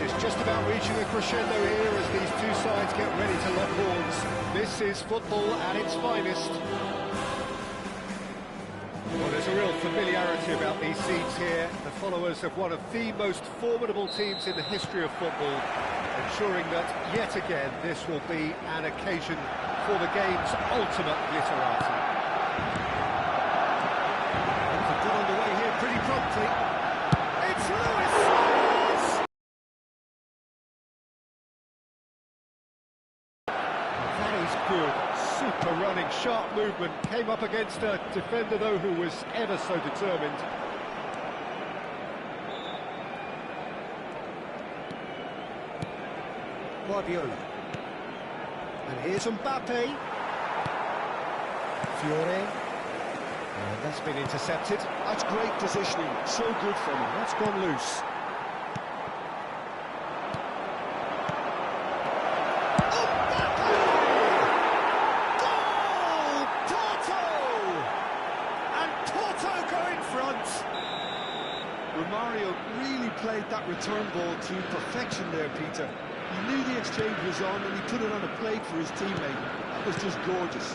It's just about reaching a crescendo here as these two sides get ready to lock horns. This is football at its finest. Well, there's a real familiarity about these scenes here. The followers of one of the most formidable teams in the history of football, ensuring that, yet again, this will be an occasion for the game's ultimate glitterati. And they've got underway here pretty promptly. It's Lewis! Good, super running, sharp movement, came up against a defender though who was ever so determined. Guardiola. And here's Mbappe. Fiore. And that's been intercepted. That's great positioning, so good from him. That's gone loose. Mario really played that return ball to perfection there, Peter. He knew the exchange was on and he put it on a plate for his teammate. That was just gorgeous.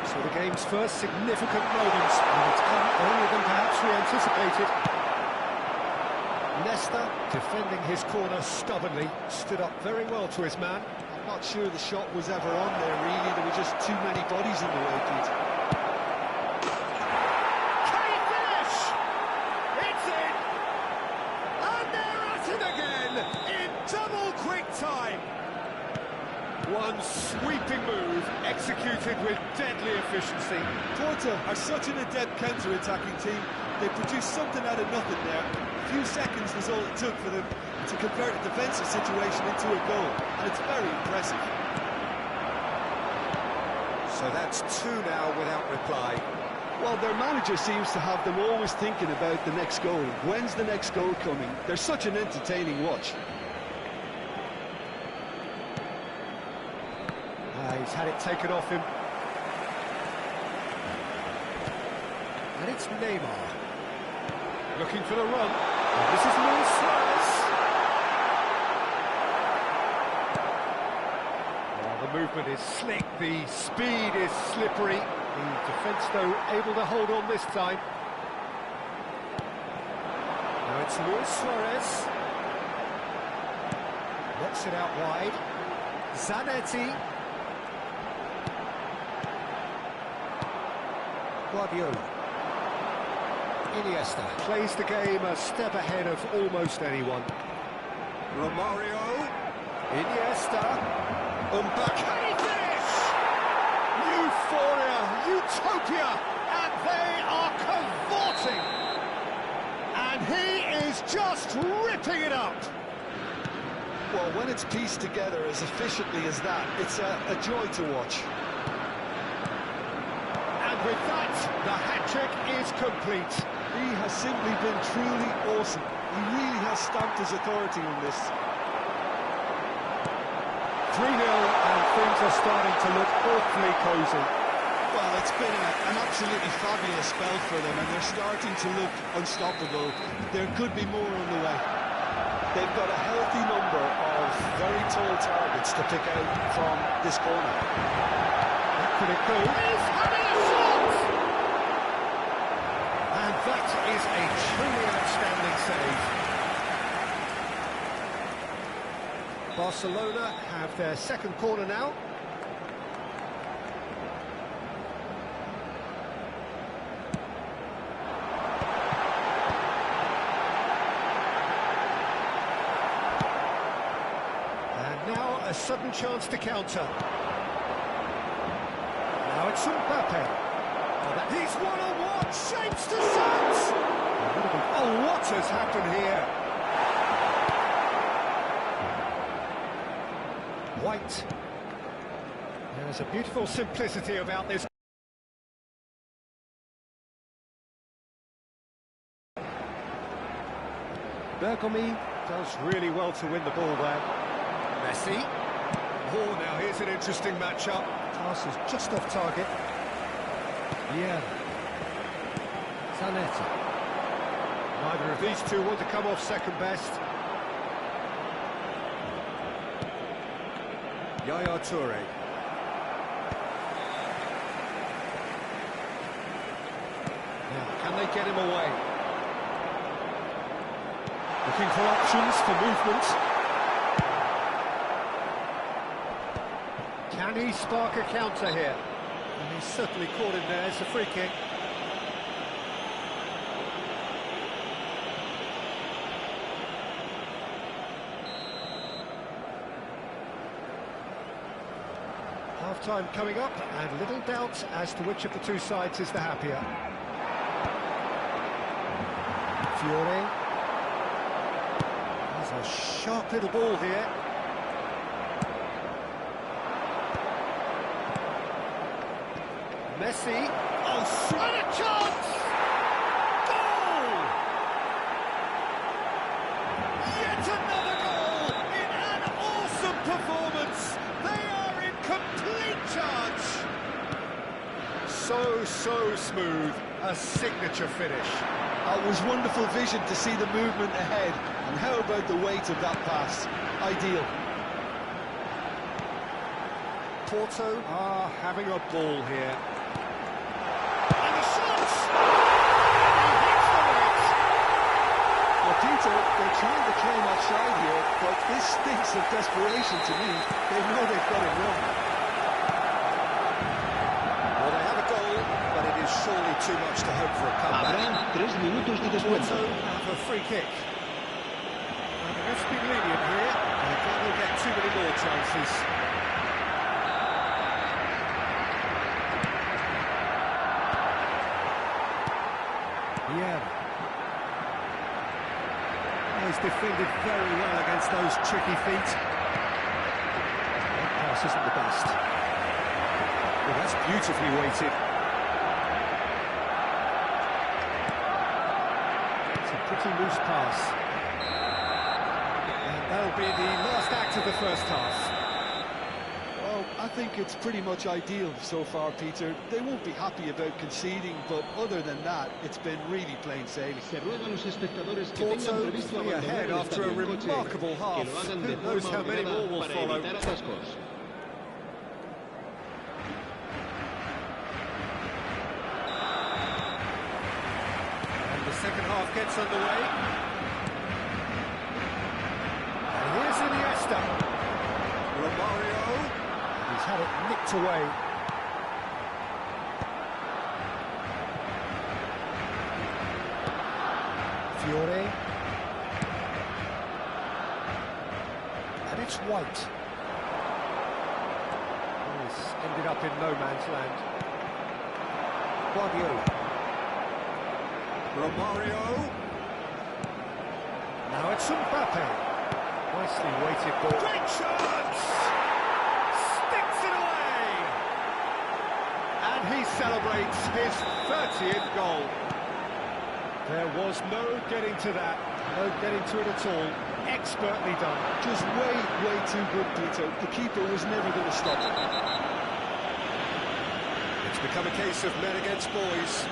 So the game's first significant moments, and it's come earlier than perhaps we anticipated. Nesta, defending his corner stubbornly, stood up very well to his man. I'm not sure the shot was ever on there, really. There were just too many bodies in the way, Peter. One sweeping move, executed with deadly efficiency. Porto are such an adept counter-attacking team. They produced something out of nothing there. A few seconds was all it took for them to convert a defensive situation into a goal, and it's very impressive. So that's two now without reply. Well, their manager seems to have them always thinking about the next goal. When's the next goal coming? They're such an entertaining watch. He's had it taken off him. And it's Neymar. Looking for the run. And this is Luis Suarez. Well, the movement is slick, the speed is slippery. The defence, though, able to hold on this time. Now it's Luis Suarez. Knocks it out wide. Zanetti. Guardiola. Iniesta plays the game a step ahead of almost anyone. Romario. Iniesta. Mbappe. Finish! Euphoria, utopia, and they are cavorting. And he is just ripping it up. Well, when it's pieced together as efficiently as that, it's a joy to watch. With that, the hat-trick is complete. He has simply been truly awesome. He really has stamped his authority on this. 3-0, and things are starting to look awfully cosy. Well, it's been an absolutely fabulous spell for them, and they're starting to look unstoppable. There could be more on the way. They've got a healthy number of very tall targets to pick out from this corner. That could it go? He's having a shot! And that is a truly outstanding save. Barcelona have their second corner now. A sudden chance to counter. Now it's Mbappe. He's one-on-one, shapes to shots! Oh, what has happened here? White. There's a beautiful simplicity about this. Bergomi does really well to win the ball there. Messi. Oh, now here's an interesting matchup. Pass is just off target. Yeah. Zanetti. Neither of these two want to come off second best. Yaya Toure. Now, can they get him away? Looking for options for movement. Can he spark a counter here? And he's certainly caught him there. It's a free kick. Half-time coming up, and little doubt as to which of the two sides is the happier. Fiore. There's a sharp little ball here. Messi. Oh, and a chance! Goal! Yet another goal in an awesome performance. They are in complete charge. So smooth. A signature finish. It was wonderful vision to see the movement ahead. And how about the weight of that pass? Ideal. Porto are having a ball here. And the shot! He hits the net! Well, Peter, they're trying to claim offside here, but this stinks of desperation to me. They know they've got it wrong. Well, they have a goal, but it is surely too much to hope for a comeback. Habrá 3 minutos de descuento. Porto have a free kick. And the ref's been lenient here. I think they'll get too many more chances. Yeah. He's defended very well against those tricky feet. That pass isn't the best. Well, that's beautifully weighted. It's a pretty loose pass. And that'll be the last act of the first half. Well, I think it's pretty much ideal so far, Peter. They won't be happy about conceding, but other than that, it's been really plain sailing. Porto fully ahead after a remarkable half. Who knows how many more will follow. And the second half gets underway. And here's Iniesta. Romario. He's had it nicked away. Fiore. And it's White. Oh, he's ended up in no man's land. Guardiola. Romario. Now it's Mbappe. Nicely weighted ball. Great chance! Sticks it away! And he celebrates his 30th goal. There was no getting to that, no getting to it at all. Expertly done. Just way too good, Peter. The keeper was never going to stop it. It's become a case of men against boys.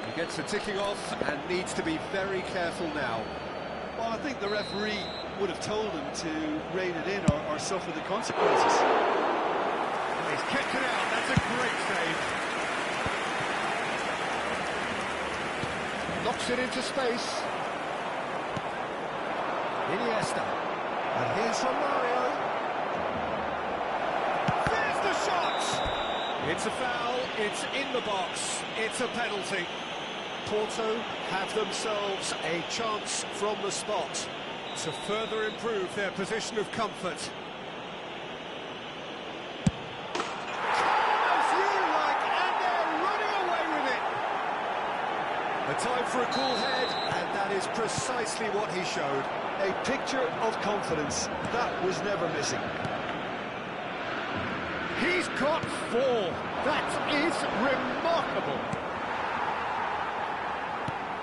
He gets the ticking off and needs to be very careful now. Well, I think the referee would have told him to rein it in or suffer the consequences. He's kicked it out, that's a great save. Knocks it into space. Iniesta. And here's Romario. There's the shot! It's a foul, it's in the box, it's a penalty. Porto have themselves a chance from the spot to further improve their position of comfort. As you like, and they're running away with it. A time for a cool head, and that is precisely what he showed. A picture of confidence. That was never missing. He's got 4. That is remarkable.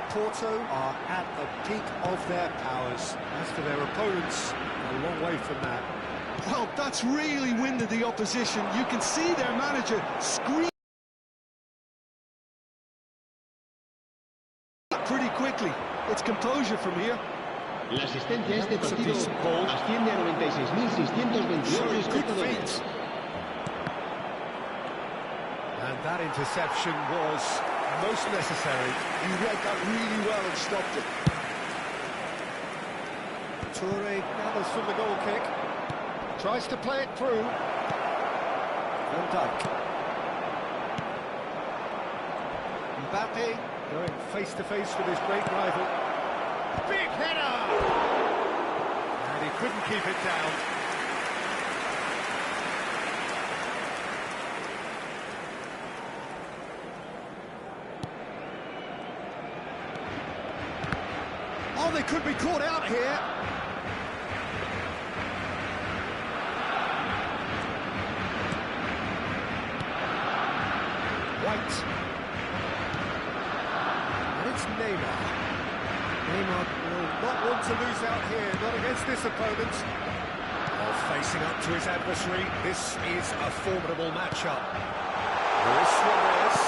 Porto are at the peak of their powers. As for their opponents, a long way from that. Well, that's really winded the opposition. You can see their manager scream pretty quickly. It's composure from here. La asistencia a este partido asciende a 96.628 espectadores. And that interception was most necessary. You read that really well and stopped it. Toure gathers from the goal kick. Tries to play it through. Van Dijk. Mbappe going face-to-face with his great rival. Big header! And he couldn't keep it down. Oh, they could be caught out here. White. And it's Neymar. Neymar will not want to lose out here, not against this opponent. While facing up to his adversary, this is a formidable matchup. Luis Suarez.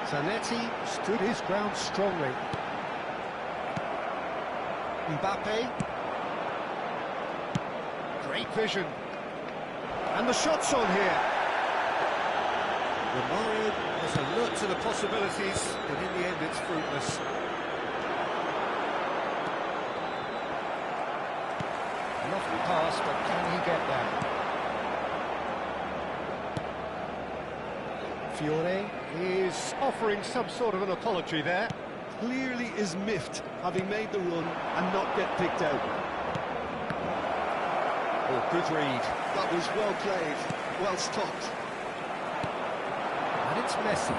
Zanetti stood his ground strongly. Mbappe. Great vision. And the shot's on here. Romario was alert to the possibilities, but in the end it's fruitless. Lovely pass, but can he get there? Fiore is offering some sort of an apology there. Clearly is miffed, having made the run and not get picked out. Oh, good read. That was well played, well stopped. And it's Messi.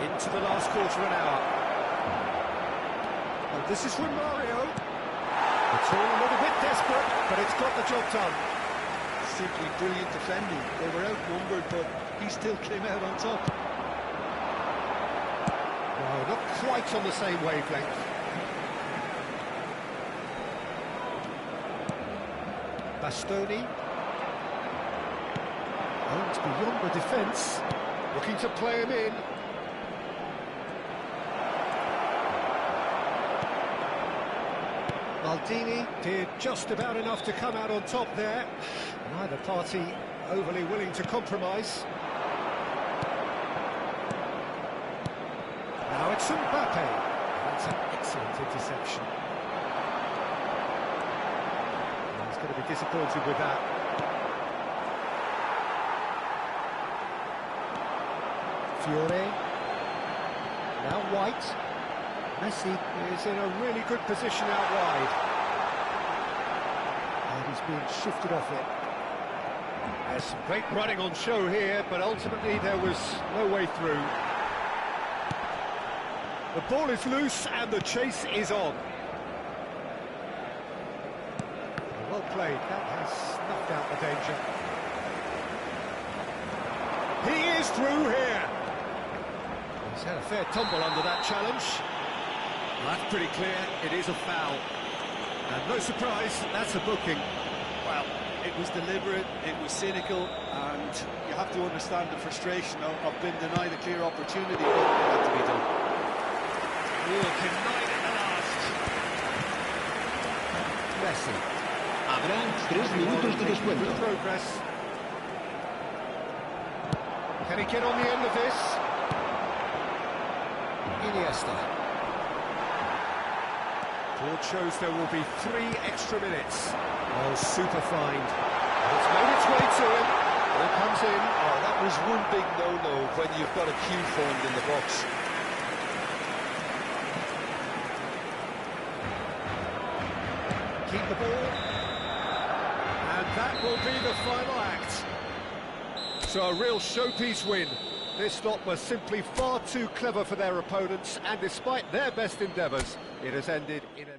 Into the last quarter of an hour. And this is Romario. It's all a little bit desperate, but it's got the job done. Simply brilliant defending. They were outnumbered, but he still came out on top. No, not quite on the same wavelength. Bastoni. Owned beyond the defence. Looking to play him in. Maldini did just about enough to come out on top there. Neither party overly willing to compromise. Now it's Mbappe. That's an excellent interception. He's going to be disappointed with that. Fiore. Now White. Messi is in a really good position out wide. And he's being shifted off it. There's some great running on show here, but ultimately there was no way through. The ball is loose and the chase is on. Well played, that has snuffed out the danger. He is through here. He's had a fair tumble under that challenge. Well, that's pretty clear, it is a foul. And no surprise, that's a booking. Well, it was deliberate, it was cynical, and you have to understand the frustration of being denied a clear opportunity, but it had to be done. Denied at the last. Messi. Habrá 3 minutos de descuento. Good progress. Can he get on the end of this? Iniesta. Board shows there will be 3 extra minutes. Oh, super find. It's made its way to him. Ball comes in. big no-no when you've got a queue formed in the box. Keep the ball. And that will be the final act. So a real showpiece win. This lot was simply far too clever for their opponents, and despite their best endeavours, it has ended in a...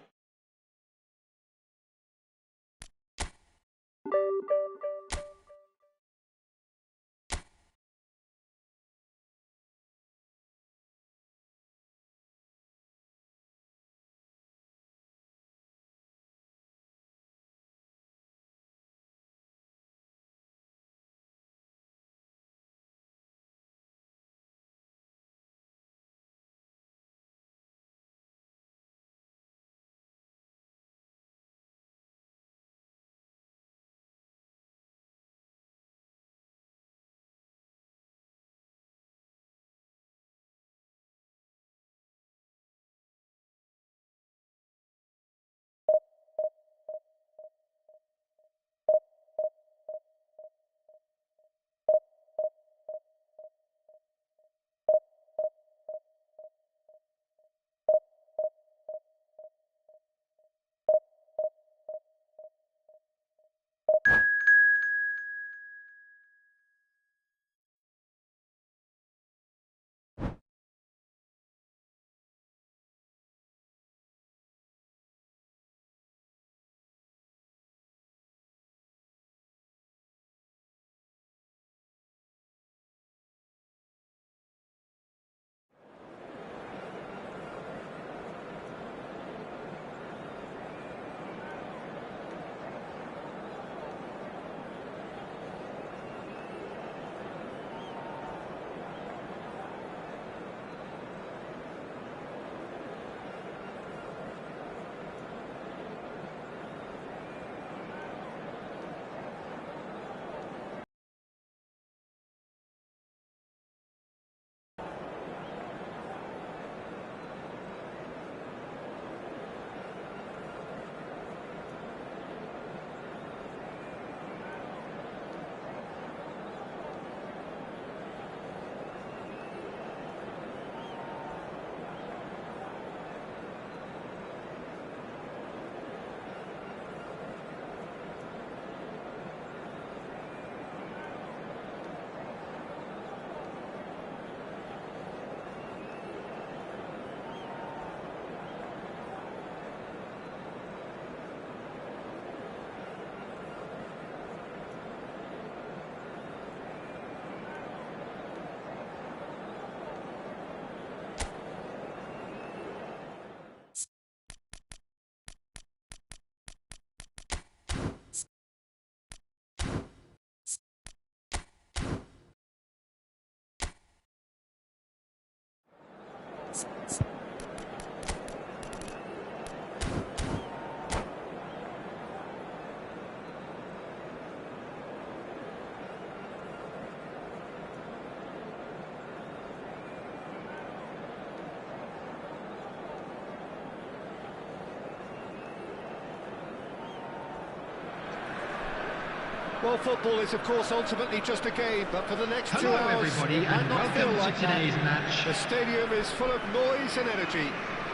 Well, football is, of course, ultimately just a game, but for the next 2 hours, everybody, it might and not feel welcome like to today's that. match. The stadium is full of noise and energy.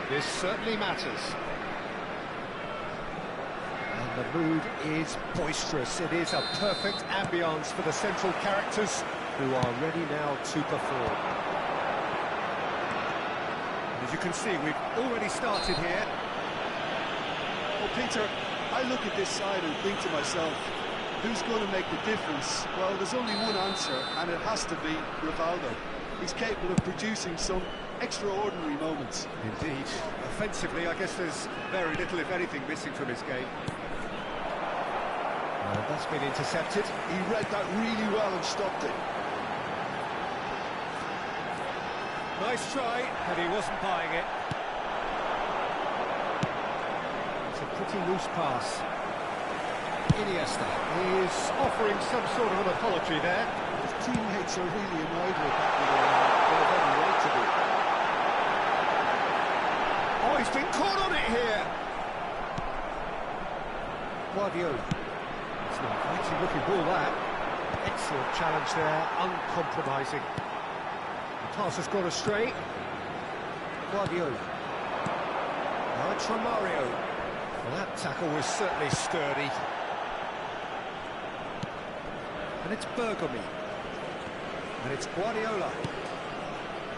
This certainly matters. And the mood is boisterous. It is a perfect ambience for the central characters who are ready now to perform. As you can see, we've already started here. Well, Peter, I look at this side and think to myself, who's going to make the difference? Well, there's only one answer, and it has to be Rivaldo. He's capable of producing some extraordinary moments. Indeed. Offensively, I guess there's very little, if anything, missing from his game. That's been intercepted. He read that really well and stopped it. Nice try, but he wasn't buying it. It's a pretty loose pass. Iniesta is offering some sort of an apology there. His teammates are really annoyed with that. They've every right to be. Oh, he's been caught on it here. Guardiola. It's not a fancy looking ball, that. Excellent challenge there, uncompromising. The pass has gone astray. Guardiola. Now it's Romario. Well, that tackle was certainly sturdy. And it's Bergomi. And it's Guardiola.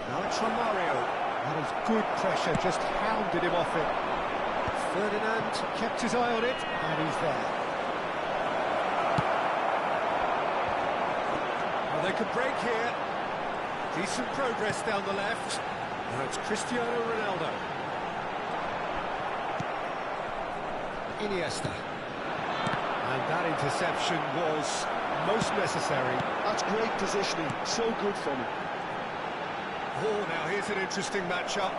Now it's Romario. That is good pressure, just hounded him off it. Ferdinand kept his eye on it, and he's there. Well, they could break here. Decent progress down the left. Now it's Cristiano Ronaldo. Iniesta. And that interception was most necessary. That's great positioning, so good from him. Oh, now here's an interesting matchup.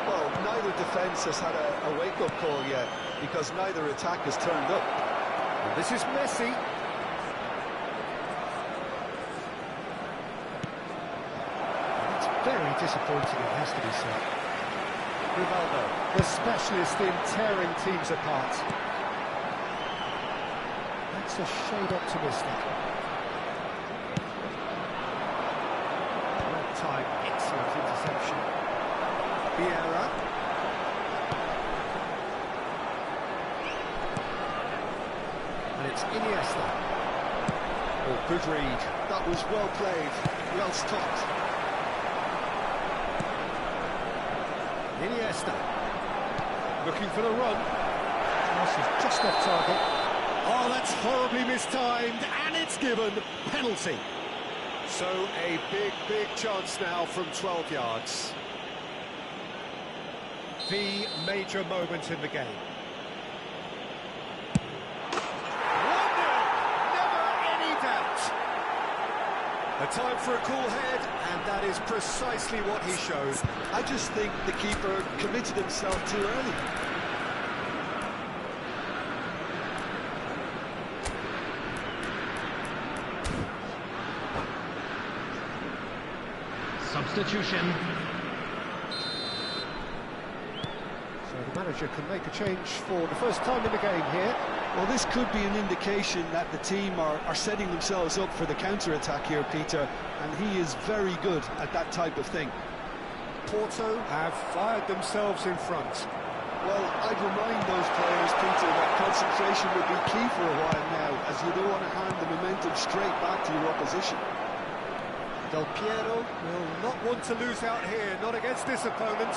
Well, neither defence has had a wake-up call yet, because neither attack has turned up. And this is Messi. It's very disappointing, it has to be said. Rivaldo, the specialist in tearing teams apart. That's a shade optimistic. That time, excellent interception. Vieira. And it's Iniesta. Oh, good read. That was well played, well stopped. Iniesta. Looking for the run. Pass is just off target. Oh, that's horribly mistimed, and it's given. Penalty. So a big chance now from 12 yards. The major moment in the game. 1-0, never any doubt. A time for a cool head, and that is precisely what he showed. I just think the keeper committed himself too early. Substitution. So the manager can make a change for the first time in the game here. Well, this could be an indication that the team are setting themselves up for the counter-attack here, Peter, and he is very good at that type of thing. Porto have fired themselves in front. Well, I'd remind those players, Peter, that concentration will be key for a while now, as you don't want to hand the momentum straight back to your opposition. Del Piero will not want to lose out here, not against this opponent.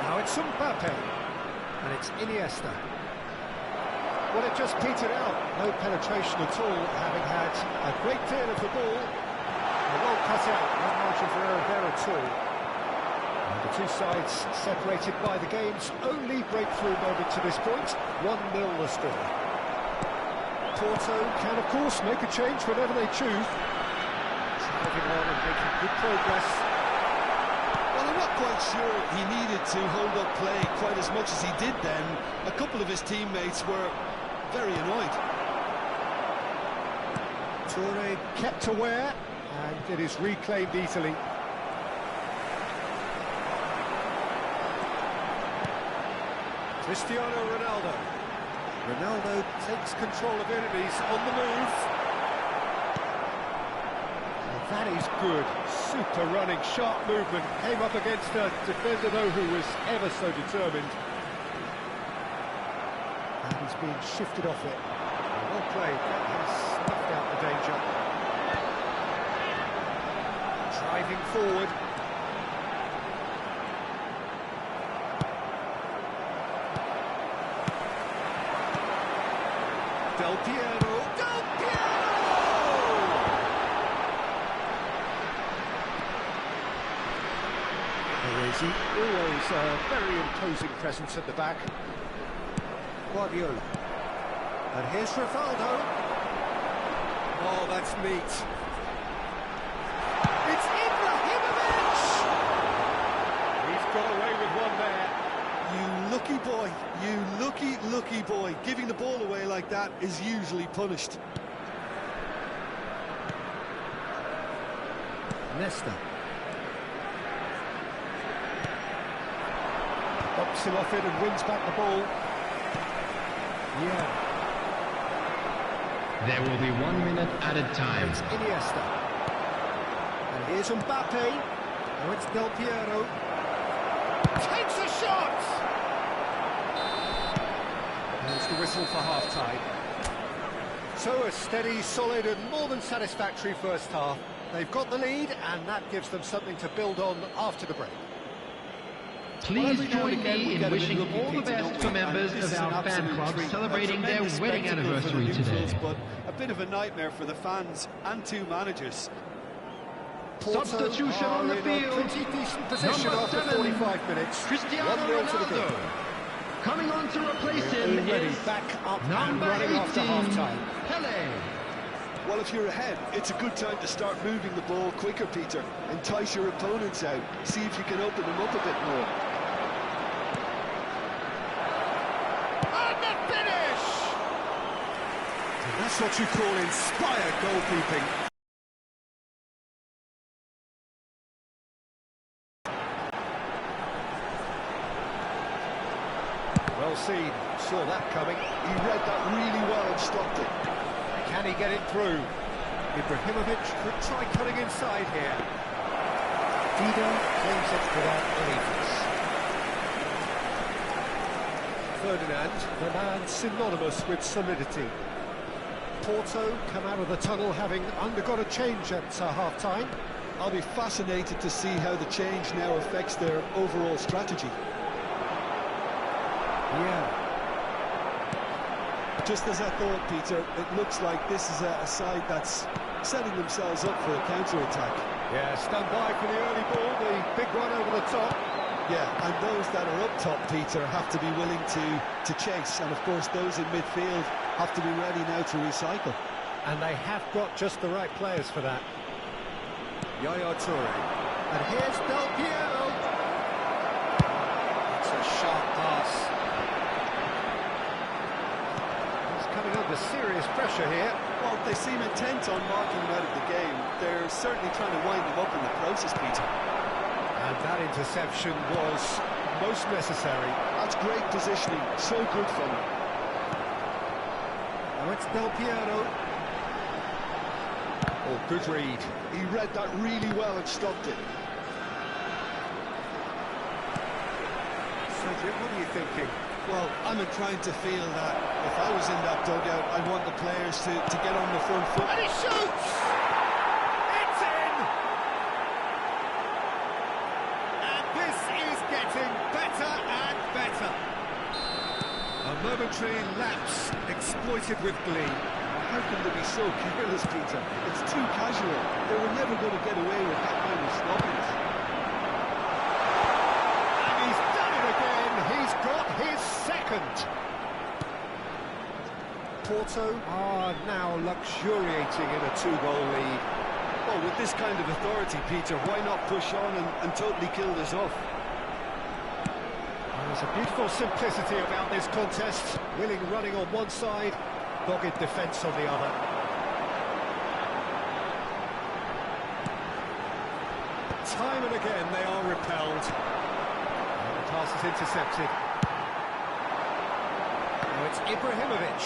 Now it's Mbappe, and it's Iniesta. Well, it just petered out, no penetration at all, having had a great deal of the ball. Well cut out, no margin for error there at all. And the two sides separated by the game's only breakthrough moment to this point, 1-0 the score. Porto can, of course, make a change whenever they choose. Driving on and making good progress. Well, I'm not quite sure he needed to hold up play quite as much as he did then. A couple of his teammates were very annoyed. Toure kept aware, and it is reclaimed easily. Cristiano Ronaldo. Ronaldo takes control of it and he's on the move. Well, that is good. Super running, sharp movement. Came up against a defender, though, who was ever so determined. And he's being shifted off it. Well played. That has snuffed out the danger. Driving forward. Del Piero! Del Piero! Baresi, always a very imposing presence at the back. Guardiola. And here's Rivaldo. Oh, that's neat. It's Ibrahimovic! He's got away with one there. You lucky boy, you lucky boy. Giving the ball away like that is usually punished. Nesta. Bumps him off it and wins back the ball. Yeah. There will be 1 minute added time. It's Iniesta. And here's Mbappe. Now it's Del Piero. Takes a shot! There's the whistle for half-time. So a steady, solid and more than satisfactory first half. They've got the lead and that gives them something to build on after the break. Please join me in wishing all the best to members of our fan club celebrating their wedding anniversary today. But a bit of a nightmare for the fans and two managers. Substitution on the field. Pretty decent position Number after 7, 45 minutes. Cristiano 1-0 to the good. Ronaldo. Coming on to replace him Already is back up and number running 18, after half-time. Pele. Well, if you're ahead, it's a good time to start moving the ball quicker, Peter. Entice your opponents out. See if you can open them up a bit more. And the finish! That's what you call inspired goalkeeping. Well seen, saw that coming. He read that really well and stopped it. Can he get it through? Ibrahimovic could try cutting inside here. Dida claims it without any fuss. Ferdinand, the man synonymous with solidity. Porto come out of the tunnel having undergone a change at half-time. I'll be fascinated to see how the change now affects their overall strategy. Yeah. Just as I thought, Peter, it looks like this is a side that's setting themselves up for a counter-attack. Yeah, stand by for the early ball, the big run over the top. Yeah, and those that are up top, Peter, have to be willing to chase. And, of course, those in midfield have to be ready now to recycle. And they have got just the right players for that. Yaya Toure. And here's Del Piero. It's a sharp pass. Coming under serious pressure here. Well, they seem intent on marking him out of the game. They're certainly trying to wind him up in the process, Peter. And that interception was most necessary. That's great positioning, so good from him. Now it's Del Piero. Oh, good read. He read that really well and stopped it. Cedric, what are you thinking? Well, I'm inclined to feel that if I was in that dugout, I'd want the players to get on the front foot. And he shoots! It's in! And this is getting better and better. A momentary lapse exploited with glee. How can they be so careless, Peter? It's too casual. They were never going to get away with that kind of sloppiness. He's got his second. Porto are now luxuriating in a 2-goal lead. Well, with this kind of authority, Peter, why not push on and totally kill this off? There's a beautiful simplicity about this contest. Willing running on one side, dogged defence on the other. Time and again they are repelled. Pass is intercepted. Now it's Ibrahimovic.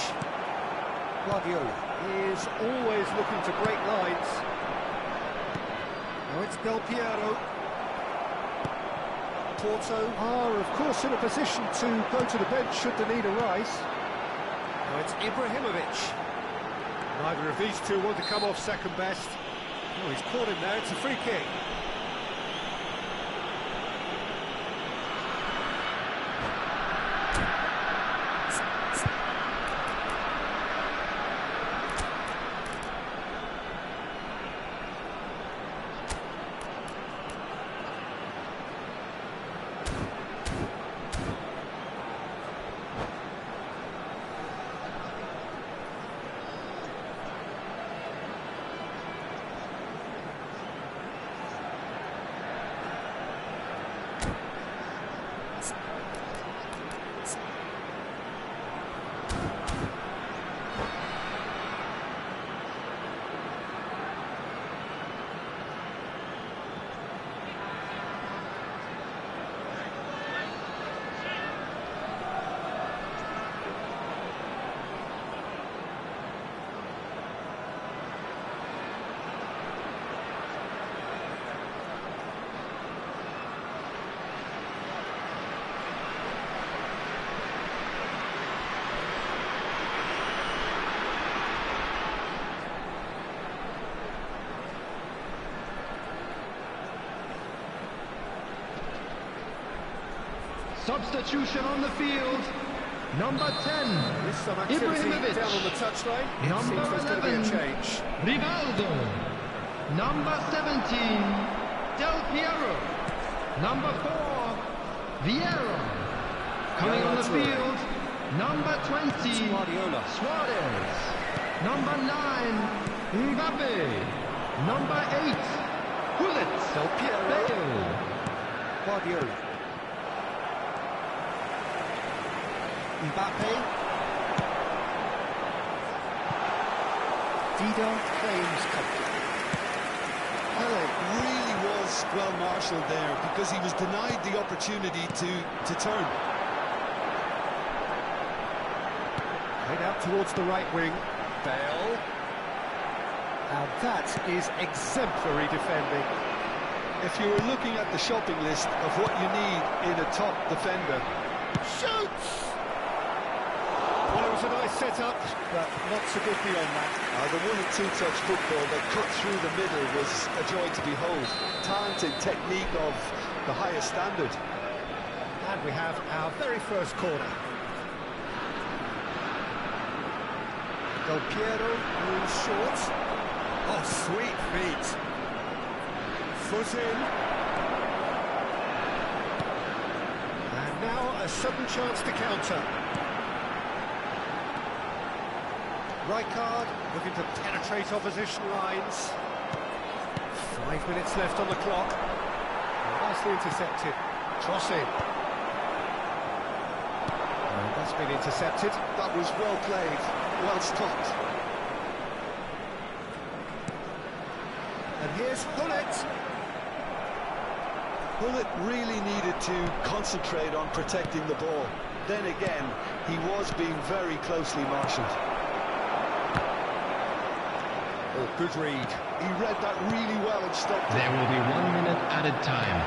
Guardiola is always looking to break lines. Now it's Del Piero. Porto are, of course, in a position to go to the bench should the need arise. Now it's Ibrahimovic. Neither of these two want to come off second best. Oh, he's caught him there. It's a free kick. Substitution on the field. Number 10, There's some activity Ibrahimovic. down on the touchline. It Number seems there's going to be a 11, change. Rivaldo. Number 17, Del Piero. Number 4, Vieira. Coming on the field, number 20, Guardiola. Suarez. Number 9, Mbappe. Number 8, Gullit. Del Piero. Bale. Guardiola. Mbappe. Dida claims comfort. Well, it really was well marshalled there because he was denied the opportunity to turn. Played out towards the right wing. Bale. And that is exemplary defending. If you were looking at the shopping list of what you need in a top defender, Shoots! Well, it was a nice setup, but not so good beyond that. the one and two touch football that cut through the middle was a joy to behold. Talented technique of the highest standard. And we have our very first corner. Del Piero moves short. Oh, sweet feet. Foot in. And now a sudden chance to counter. Rijkaard looking to penetrate opposition lines. 5 minutes left on the clock. Nicely intercepted. Crossing. And that's been intercepted. That was well played, well stopped. And here's Gullit. Gullit really needed to concentrate on protecting the ball. Then again, he was being very closely marshalled. Oh, good read. He read that really well and stopped it. There will be 1 minute added time.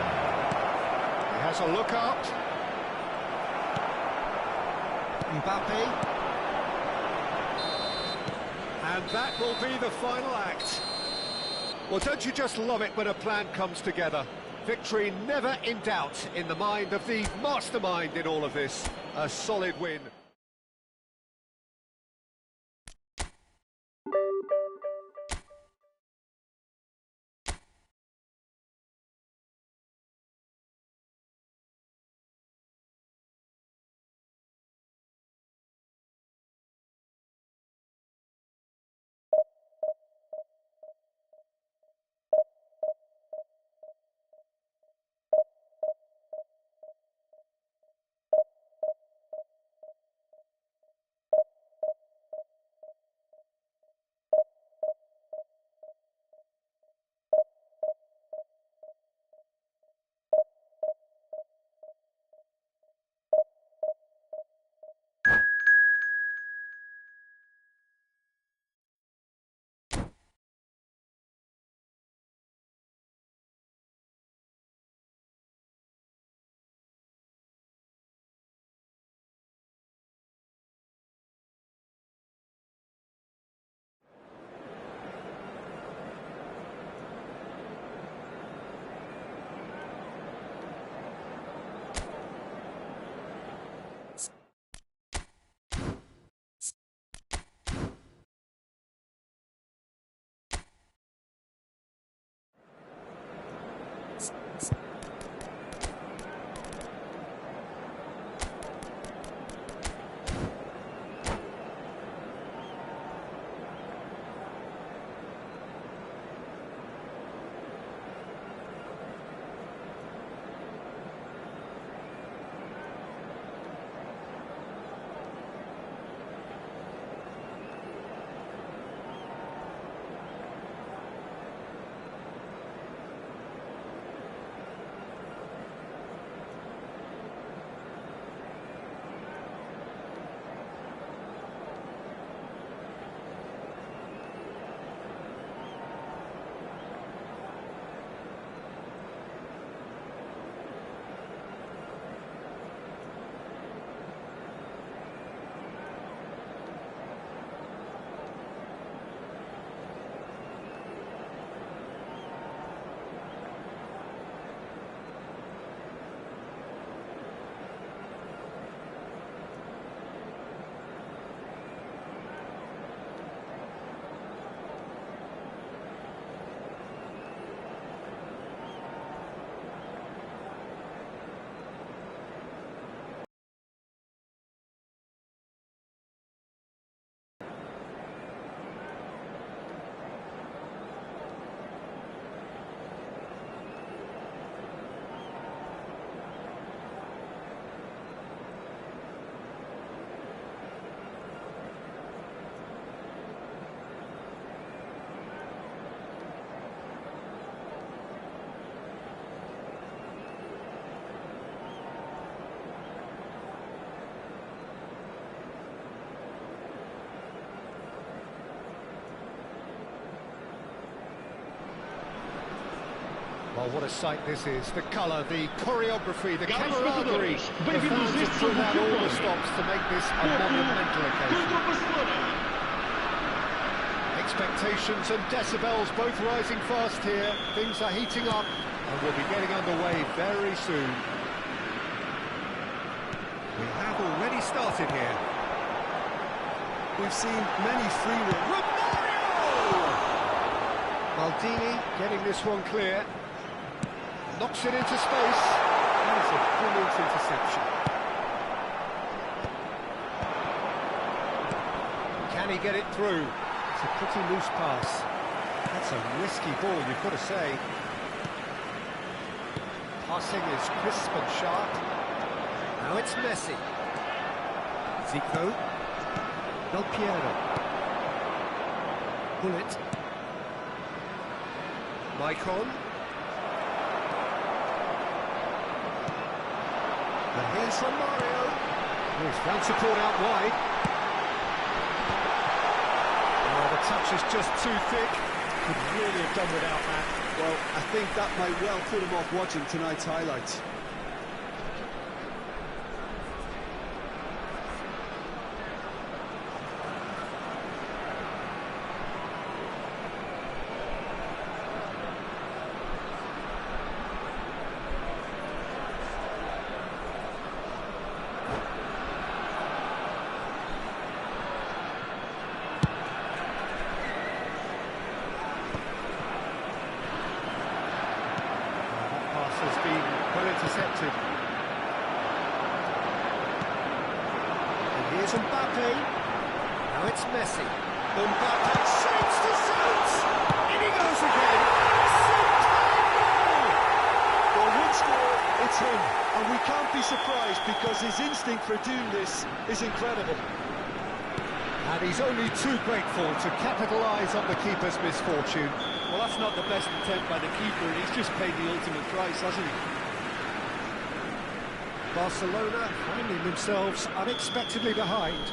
He has a look up. Mbappe. And that will be the final act. Well, don't you just love it when a plan comes together? Victory never in doubt in the mind of the mastermind in all of this. A solid win. Oh, what a sight this is. The colour, the choreography, the camaraderie. The fans have put out all the stops to make this a monumental occasion. Expectations and decibels both rising fast here. Things are heating up and we'll be getting underway very soon. We have already started here. We've seen many free runs. Maldini getting this one clear. Knocks it into space. That is a brilliant interception. Can he get it through? It's a pretty loose pass. That's a risky ball, you've got to say. Passing is crisp and sharp. Now it's Messi. Zico. Del Piero. Bullet. Maicon. And here's from Mario. Oh, he's found support out wide. Oh, the touch is just too thick. Could really have done without that. Well, I think that might well put him off watching tonight's highlights. Has been well intercepted. And here's Mbappe. Now it's Messi. Mbappe shoots to shoot! In he goes again! Well, one score, it's him. And we can't be surprised because his instinct for doing this is incredible. And he's only too grateful to capitalise on the keeper's misfortune. Well, that's not the best attempt by the keeper, and he's just paid the ultimate price, hasn't he? Barcelona finding themselves unexpectedly behind.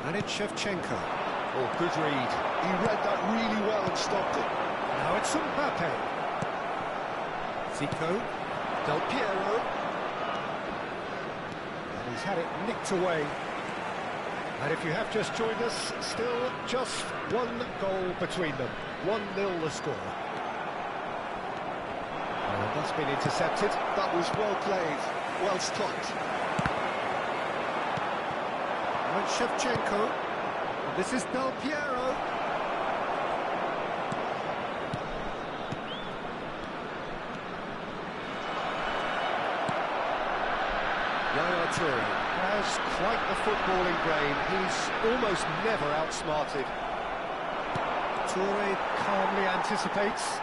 And it's Shevchenko. Oh, good read. He read that really well and stopped it. Now it's Mbappe. Zico. Del Piero. And he's had it nicked away. And if you have just joined us, still just one goal between them. 1-0 the score. And that's been intercepted. That was well played, well stopped. And Shevchenko. And this is Del Piero. Yaya Toure has quite the footballing brain. He's almost never outsmarted. Toure calmly anticipates.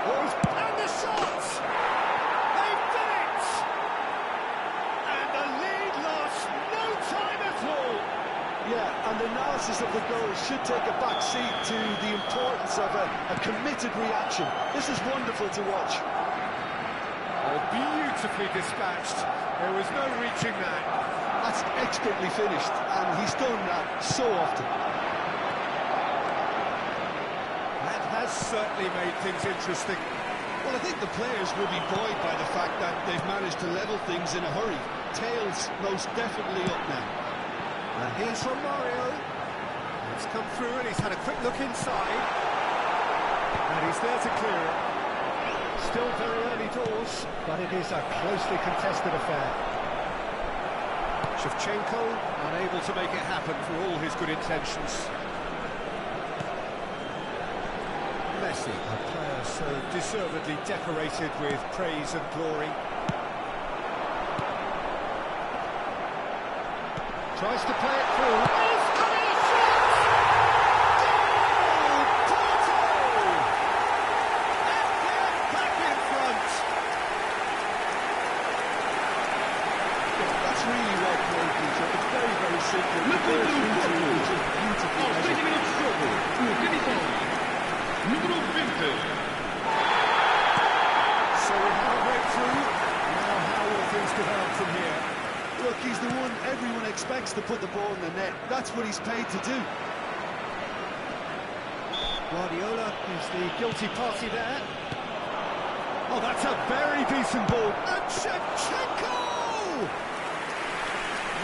And the shot! They've done it! And the lead lost no time at all. Yeah, and the analysis of the goal should take a back seat to the importance of a committed reaction. This is wonderful to watch. Oh, beautifully dispatched. There was no reaching that. That's expertly finished, and he's done that so often. That has certainly made things interesting. Well, I think the players will be buoyed by the fact that they've managed to level things in a hurry. Tails most definitely up now. And here's from Mario. It's come through and he's had a quick look inside. And he's there to clear it. Still very early doors, but it is a closely contested affair. Shevchenko unable to make it happen for all his good intentions. Messi, a player so deservedly decorated with praise and glory. Tries to play it through. ball in the net. That's what he's paid to do. Guardiola is the guilty party there. Oh, that's a very decent ball. And Shevchenko!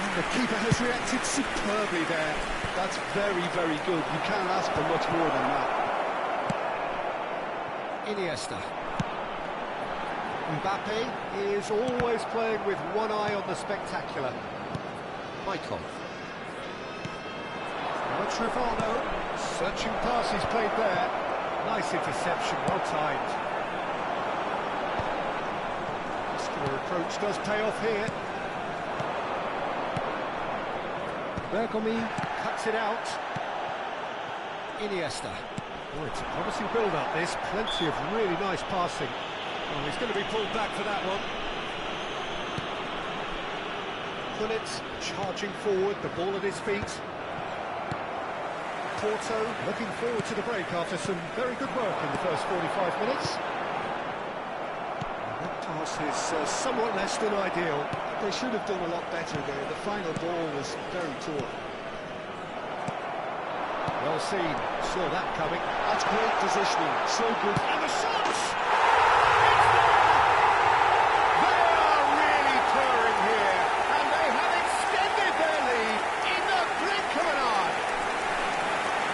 And the keeper has reacted superbly there. That's very, very good. You can't ask for much more than that. Iniesta. Mbappe is always playing with one eye on the spectacular. Michael. Now it's Rivaldo. Searching pass he's played there. Nice interception, well timed. Muscular approach does pay off here. Bergomi cuts it out. Iniesta. Oh, it's a promising build-up, this. Plenty of really nice passing. Oh, he's going to be pulled back for that one. Gullit charging forward, the ball at his feet. Porto looking forward to the break after some very good work in the first 45 minutes. And that pass is somewhat less than ideal. They should have done a lot better there. The final ball was very poor. Well seen, saw that coming. That's great positioning, so good. And the shots! They are really purring here, and they have extended their lead in the blink of an eye.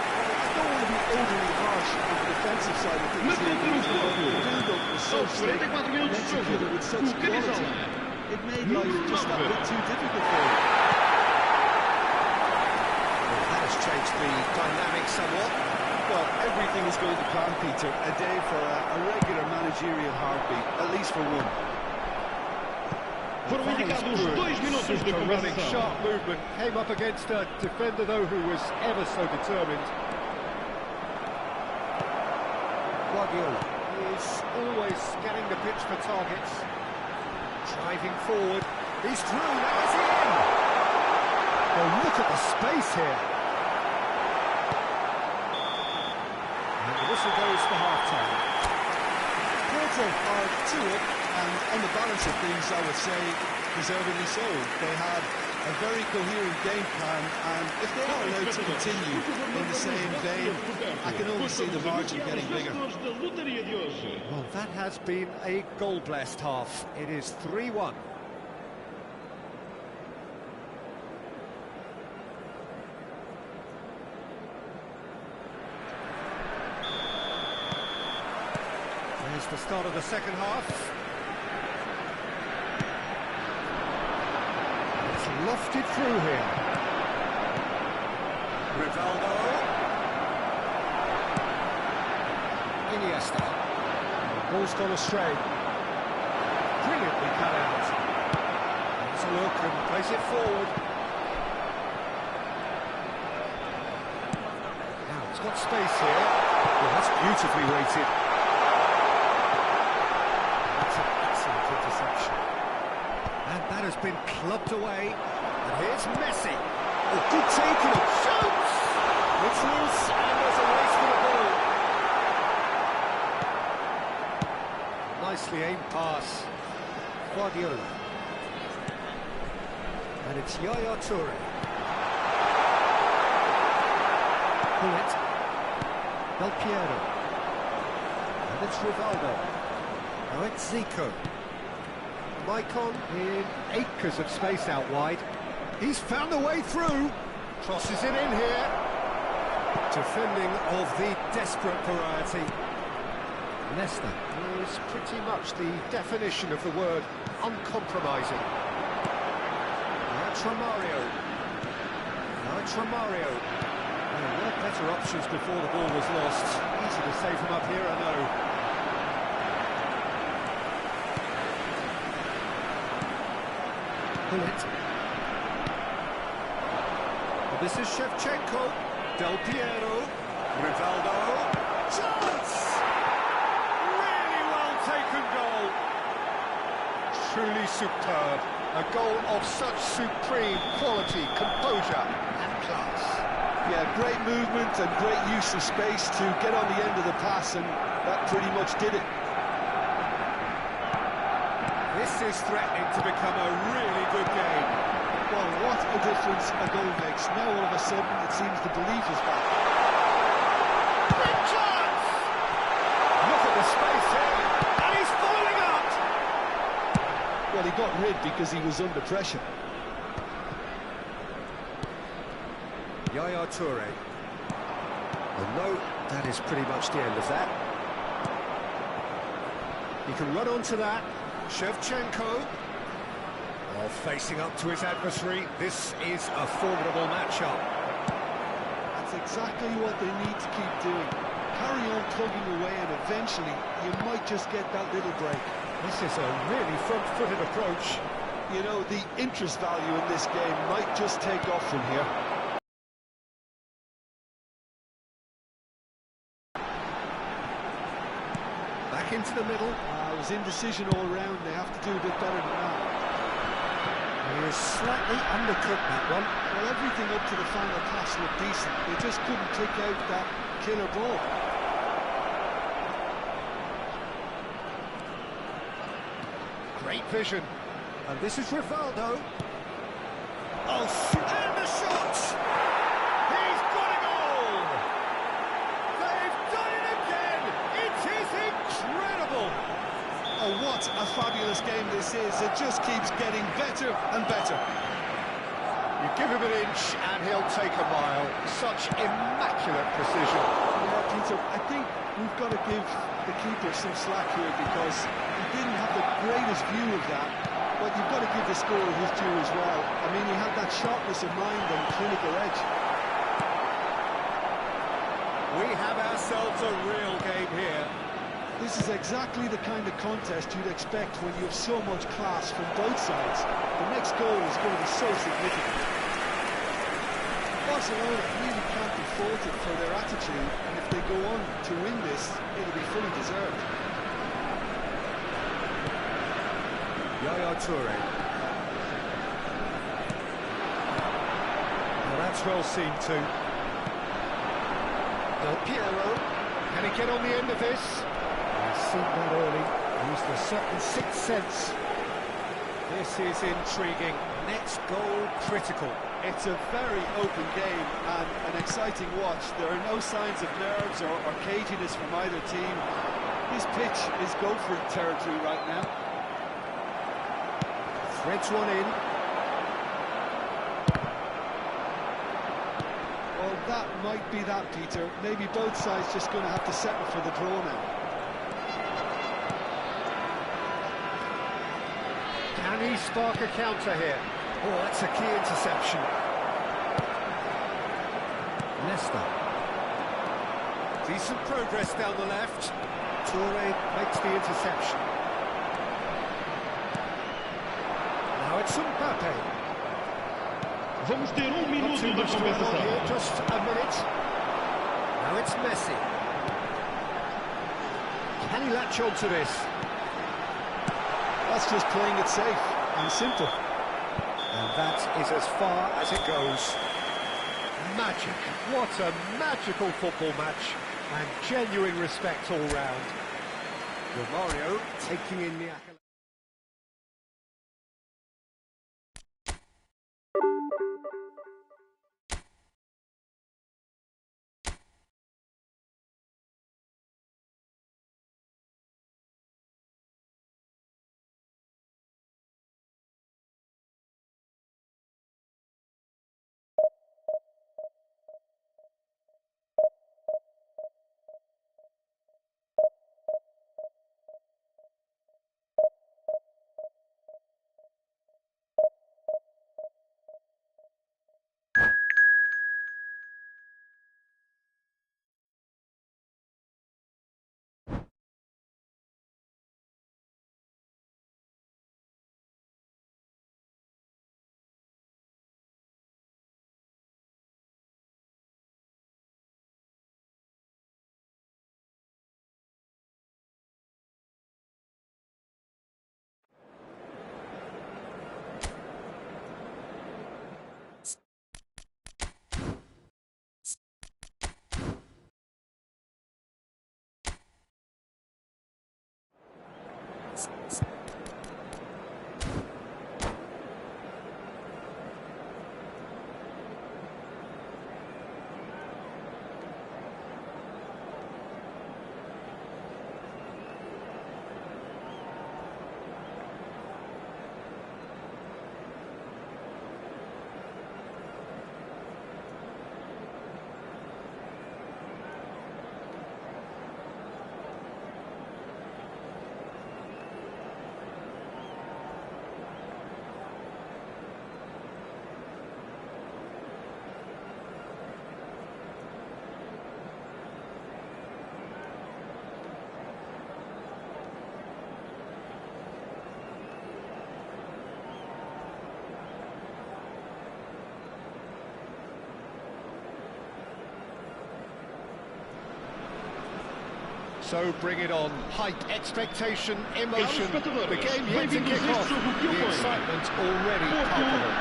I don't want to be overly harsh on the defensive side of things here, but the build-up was so slick and executed with such quality. It made life just that bit too difficult for him. Changed the dynamic somewhat. Well, everything is going to plan, Peter. A day for a regular managerial heartbeat, at least for one. Foram indicados 2 minutos de Running compensação. sharp movement, came up against a defender though who was ever so determined. Guardiola is always scanning the pitch for targets. Driving forward, he's through, now is he in? Oh, look at the space here. The whistle goes for half-time. Porto are 2-up, and on the balance of things, I would say, deservedly so. They had a very coherent game plan, and if they are allowed to continue in the same vein, I can only see the margin getting bigger. Well, that has been a goal-blessed half. It is 3-1. There's the start of the second half. It's lofted through here. Rivaldo. Iniesta. The ball's gone astray. Brilliantly cut out. Let's look and place it forward. Now it's got space here. Well, that's beautifully weighted. And that has been clubbed away. And here's Messi. Oh, good taking it. Shoots! It's loose, and there's a race for the ball. Nicely aimed pass. Guardiola. And it's Yaya Toure. Gullit. Del Piero. And it's Rivaldo. Now it's Zico. Maicon in acres of space out wide. He's found a way through. Crosses it in here. Defending of the desperate variety. Leicester is pretty much the definition of the word uncompromising. Now it's Romario. Now it's Romario. There were better options before the ball was lost. Easy to save him up here, I know. Gullit. Well, this is Shevchenko. Del Piero. Rivaldo. Chance! Really well taken goal. Truly superb. A goal of such supreme quality, composure and class. Yeah, great movement and great use of space to get on the end of the pass, and that pretty much did it. This is threatening to become a really good game. Well, what a difference a goal makes. Now all of a sudden it seems the belief is back. Big chance! Look at the space here, and he's following up! Well, he got rid because he was under pressure. Yaya Toure. And no, that is pretty much the end of that. He can run onto that. Shevchenko. Oh, facing up to his adversary. This is a formidable matchup. That's exactly what they need to keep doing. Carry on plugging away and eventually you might just get that little break. This is a really front-footed approach. You know, the interest value in this game might just take off from here. Back into the middle. It was indecision all round. They have to do a bit better than that. He is slightly undercooked, that one. Well, everything up to the final pass looked decent. They just couldn't kick out that killer ball. Great vision. And this is Rivaldo. Oh, and the shot! He's got a goal! They've done it again! It is incredible! Oh, what a fabulous game this is. It just keeps getting better and better. You give him an inch and he'll take a mile. Such immaculate precision. Yeah, Peter, I think we've got to give the keeper some slack here because he didn't have the greatest view of that, but you've got to give the scorer his due as well. I mean, he had that sharpness of mind and clinical edge. We have ourselves a real game here. This is exactly the kind of contest you'd expect when you have so much class from both sides. The next goal is going to be so significant. Barcelona really can't be faulted for their attitude, and if they go on to win this, it'll be fully deserved. Yaya Toure. Well, that's well seen too. Del Piero. Can he get on the end of this? He's seen that early. Used a certain sixth sense. This is intriguing. Next goal critical. It's a very open game and an exciting watch. There are no signs of nerves or caginess from either team. This pitch is go-for-it territory right now. Threads one in. Well, that might be that, Peter. Maybe both sides just going to have to settle for the draw now. Can he spark a counter here? Oh, that's a key interception. Leicester. Decent progress down the left. Toure makes the interception. Now it's Mbappe. Vamos ter Not minuto too de much going on compensação. here, just a minute. Now it's Messi. Can he latch on to this? That's just playing it safe and simple. And that is as far as it goes. Magic. What a magical football match. And genuine respect all round. Romario taking in the accolade. So bring it on. Hype, expectation, emotion. The game yet to kick off. The excitement already palpable.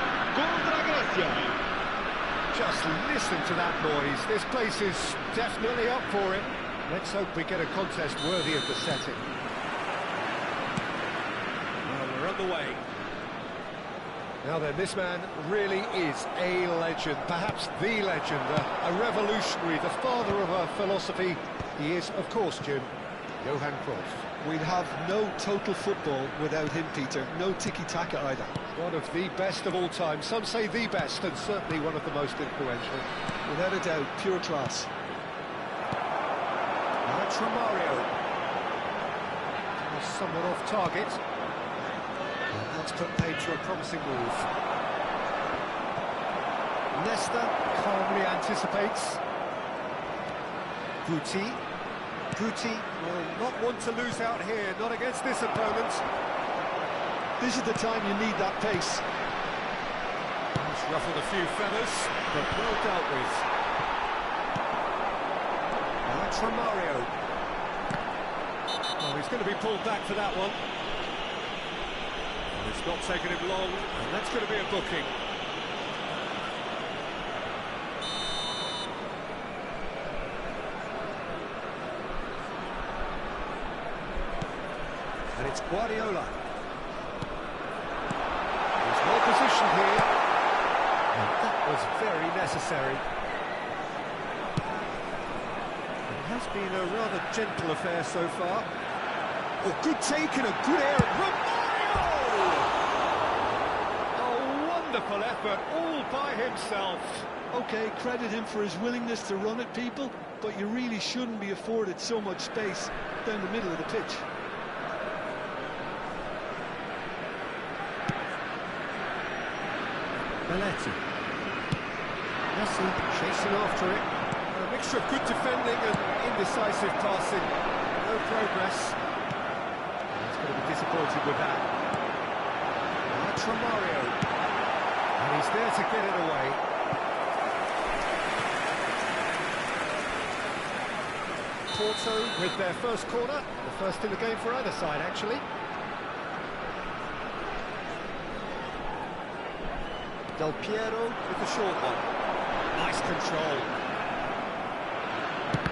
Just listen to that noise. This place is definitely up for it. Let's hope we get a contest worthy of the setting. Well, we're underway. Now then, this man really is a legend, perhaps the legend, a revolutionary, the father of our philosophy. He is, of course, Jim, Johan Cruyff. We'd have no total football without him, Peter. No tiki-taka either. One of the best of all time. Some say the best, and certainly one of the most influential. Without a doubt, pure class. That's from Mario. Somewhat off target. That's put paid to a promising move. Nesta calmly anticipates. Guti will not want to lose out here, not against this opponent. This is the time you need that pace. He's ruffled a few feathers, but well dealt with. That's from Mario. Oh, he's going to be pulled back for that one. It's not taken him long, and that's going to be a booking. And it's Guardiola. He's well positioned here. And that was very necessary. It has been a rather gentle affair so far. Oh, good take and a good air. Wonderful effort, all by himself. OK, credit him for his willingness to run at people, but you really shouldn't be afforded so much space down the middle of the pitch. Belletti. Messi chasing after it. A mixture of good defending and indecisive passing. No progress. He's going to be disappointed with that. That's from Mario. And he's there to get it away. Porto with their first corner, the first in the game for either side, actually. Del Piero with the short one. Nice control.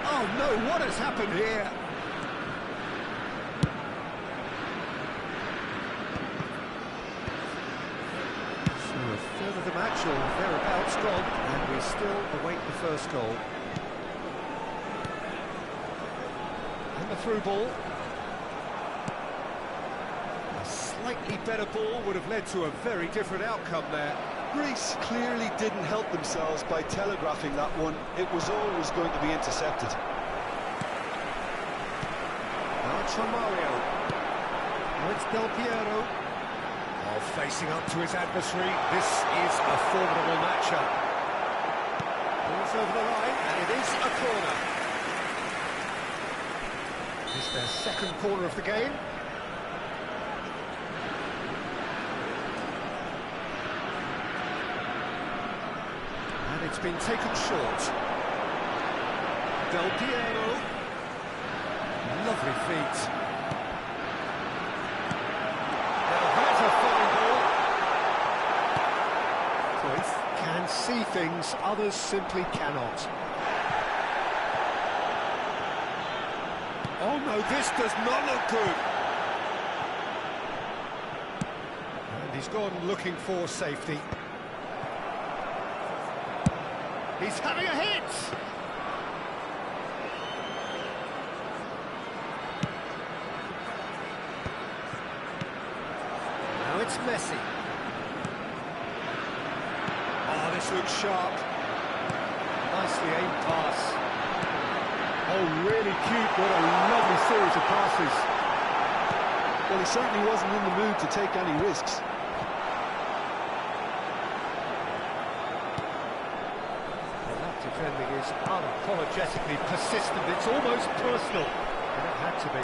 Oh no, what has happened here? Third of the match, or thereabouts, gone, and we still await the first goal. And the through ball. A slightly better ball would have led to a very different outcome there. Greece clearly didn't help themselves by telegraphing that one. It was always going to be intercepted. Now it's from Mario. Now it's Del Piero. Oh, facing up to his adversary, this is a formidable matchup. Ball's over the line, and it is a corner. It's their second corner of the game. And it's been taken short. Del Piero. Lovely feet. Can see things others simply cannot. Oh no, this does not look good. And he's gone looking for safety. He's having a hit! Now it's Messi. This looks sharp. Nicely aimed pass. Oh, really cute. What a lovely series of passes. Well, he certainly wasn't in the mood to take any risks. Well, that defending is unapologetically persistent. It's almost personal. And it had to be.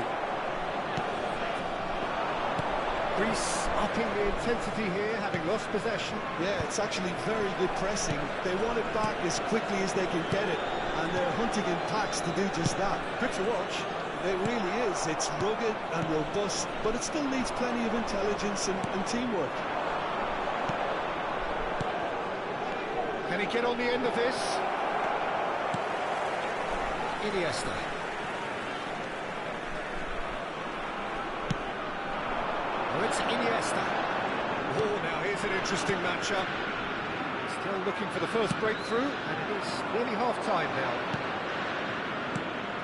Greece upping the intensity here, having lost possession. Yeah, it's actually very good pressing. They want it back as quickly as they can get it, and they're hunting in packs to do just that. Good to watch. It really is. It's rugged and robust, but it still needs plenty of intelligence and teamwork. Can he get on the end of this? Iniesta. Oh, it's Iniesta. Oh, now here's an interesting matchup. Still looking for the first breakthrough, and it is nearly half-time now.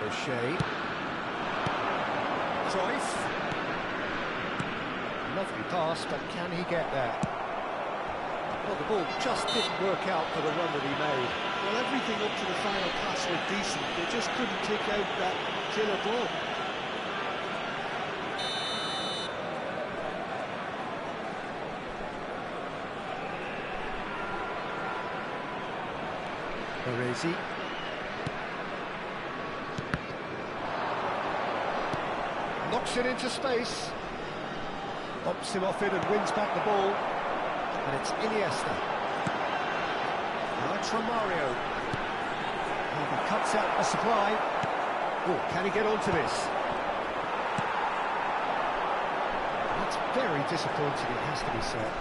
O'Shea. Cruyff. Lovely pass, but can he get there? Well, the ball just didn't work out for the run that he made. Well, everything up to the final pass was decent. They just couldn't kick out that killer ball. Baresi. Knocks it into space. Bops him off it and wins back the ball. And it's Iniesta. Now it's Romario. And he cuts out the supply. Oh, can he get onto this? That's very disappointing, it has to be said.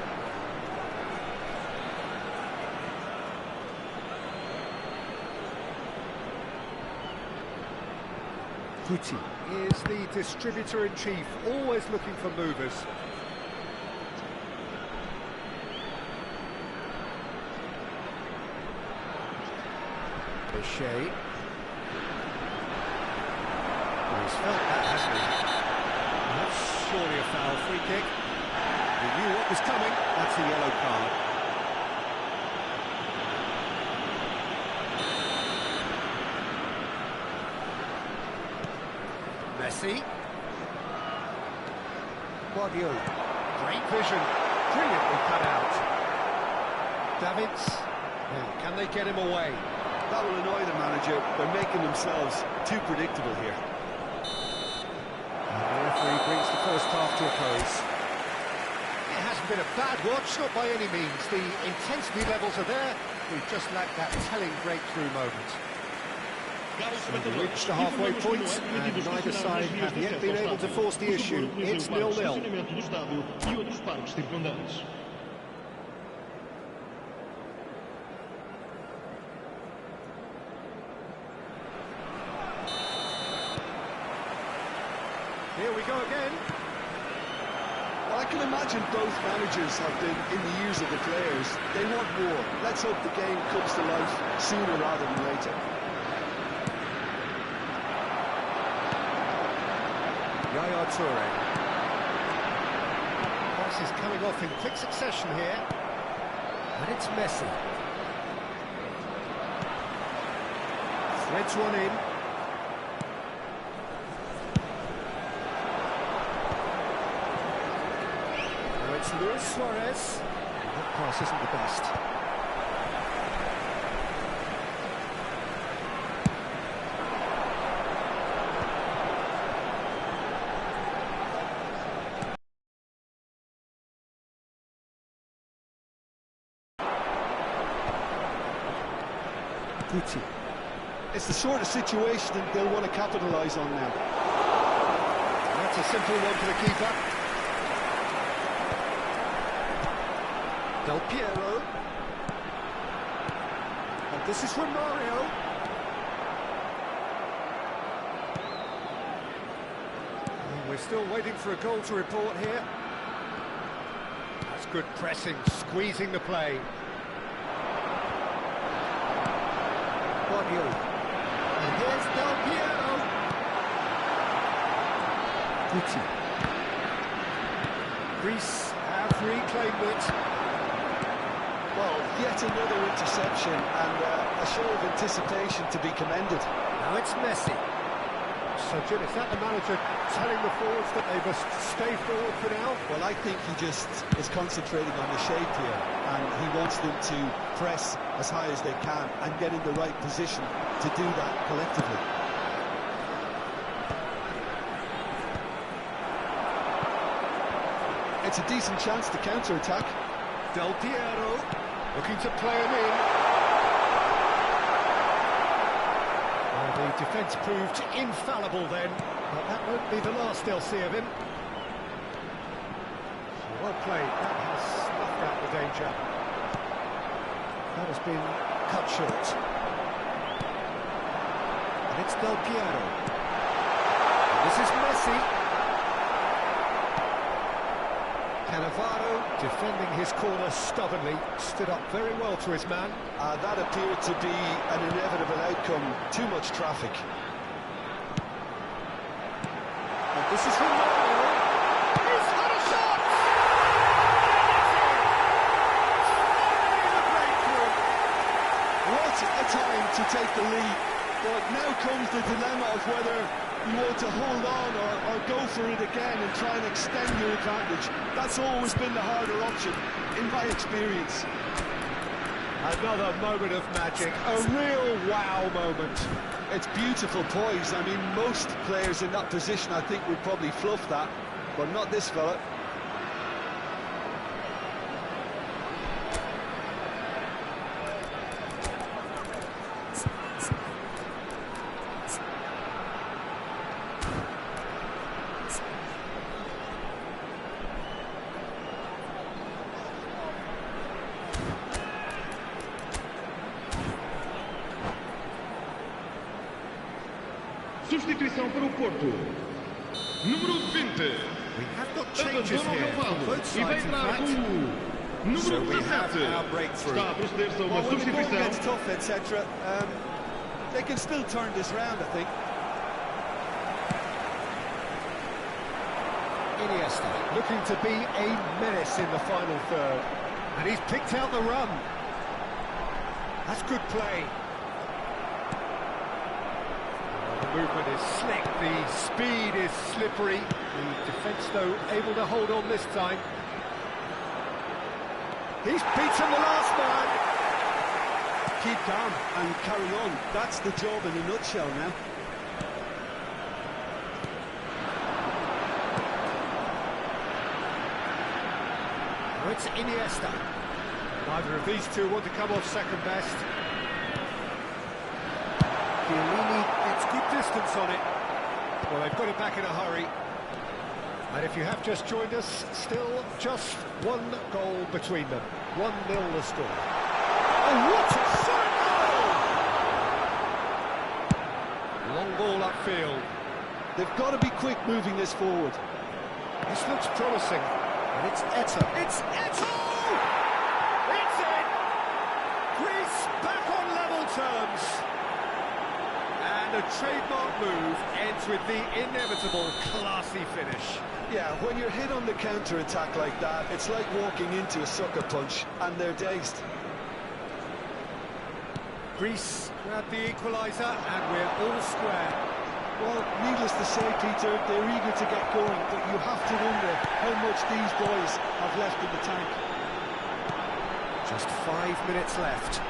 Guti is the distributor-in-chief, always looking for movers. O'Shea. He's felt that, hasn't he? That's surely a foul. Free kick. He knew what was coming. That's a yellow card. Messi. Guardiola. Great vision. Brilliantly cut out. Davids. Now, can they get him away? That will annoy the manager. They're making themselves too predictable here. And the referee brings the first half to a close. It hasn't been a bad watch, not by any means. The intensity levels are there. We've just lacked that telling breakthrough moment. We've reached the halfway point, and neither side have yet been able to force the issue. It's 0-0. Here we go again. Well, I can imagine both managers have been in the ears of the players. They want more. Let's hope the game comes to life sooner rather than later. Yaya Toure. Pass is coming off in quick succession here. And it's Messi. Threads one in. Now it's Luis Suarez. That pass isn't the best. Guti. It's the sort of situation that they'll want to capitalise on now. That's a simple one for the keeper. Del Piero. And this is Romario. And we're still waiting for a goal to report here. That's good pressing, squeezing the play. Guardiola. And here's Del Piero. Guti. Greece have reclaimed it. Well, yet another interception and a show of anticipation to be commended. Now it's Messi. So, Jim, is that the manager telling the forwards that they must stay forward for now? Well, I think he just is concentrating on the shape here, and he wants them to press as high as they can and get in the right position to do that collectively. It's a decent chance to counter-attack. Del Piero looking to play him in. Well, the defence proved infallible then, but that won't be the last they'll see of him. Well played, that has snuffed out the danger. That has been cut short. And it's Del Piero. And this is Messi. Cannavaro, defending his corner stubbornly, stood up very well to his man. That appeared to be an inevitable outcome. Too much traffic. And this is Ronaldo. He's had a shot! What a time to take the lead. But now comes the dilemma of whether you want to hold on or go for it again and try and extend your advantage. That's always been the harder option, in my experience. Another moment of magic, a real wow moment. It's beautiful poise. I mean, most players in that position, I think, would probably fluff that, but not this fella. Substituição para o Porto. Número 20. We have got changes here from both E vai sides, in entrar fact. o número So we have 17. our breakthrough. Está a proceder-se a uma Well, when the ball substituição. gets tough, etc., they can still turn this round, I think. Iniesta looking to be a menace in the final third. And he's picked out the run. That's good play. The movement is slick, the speed is slippery. The defence, though, able to hold on this time. He's beaten the last man. Keep calm and carry on. That's the job in a nutshell now. Now it's Iniesta. Neither of these two want to come off second best. Chiellini gets good distance on it. Well, they've got it back in a hurry. And if you have just joined us, still just one goal between them. 1-0 the score. Oh, what a shot! Long ball upfield. They've got to be quick moving this forward. This looks promising. And it's Etta. It's Etta! It's in! Greece back on level terms. And a trademark move ends with the inevitable classy finish. Yeah, when you're hit on the counter-attack like that, it's like walking into a sucker punch, and they're dazed. Greece grab the equaliser, and we're all square. Well, needless to say, Peter, they're eager to get going, but you have to wonder how much these boys have left in the tank. Just 5 minutes left.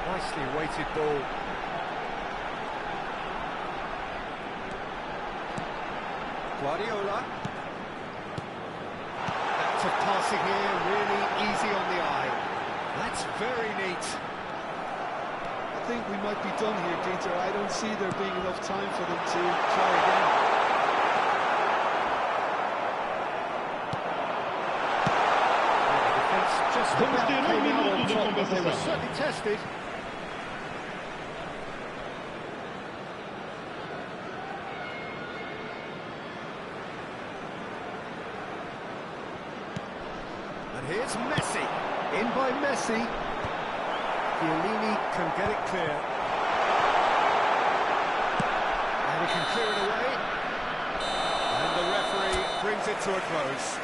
Nicely weighted ball. Guardiola. Active passing here, really easy on the eye. That's very neat. I think we might be done here, Peter. I don't see there being enough time for them to try again. The defence just Vamos about ter came out minuto on de top, but they were compensação. certainly tested. And here's Messi. In by Messi. Chiellini can get it clear. And he can clear it away. And the referee brings it to a close.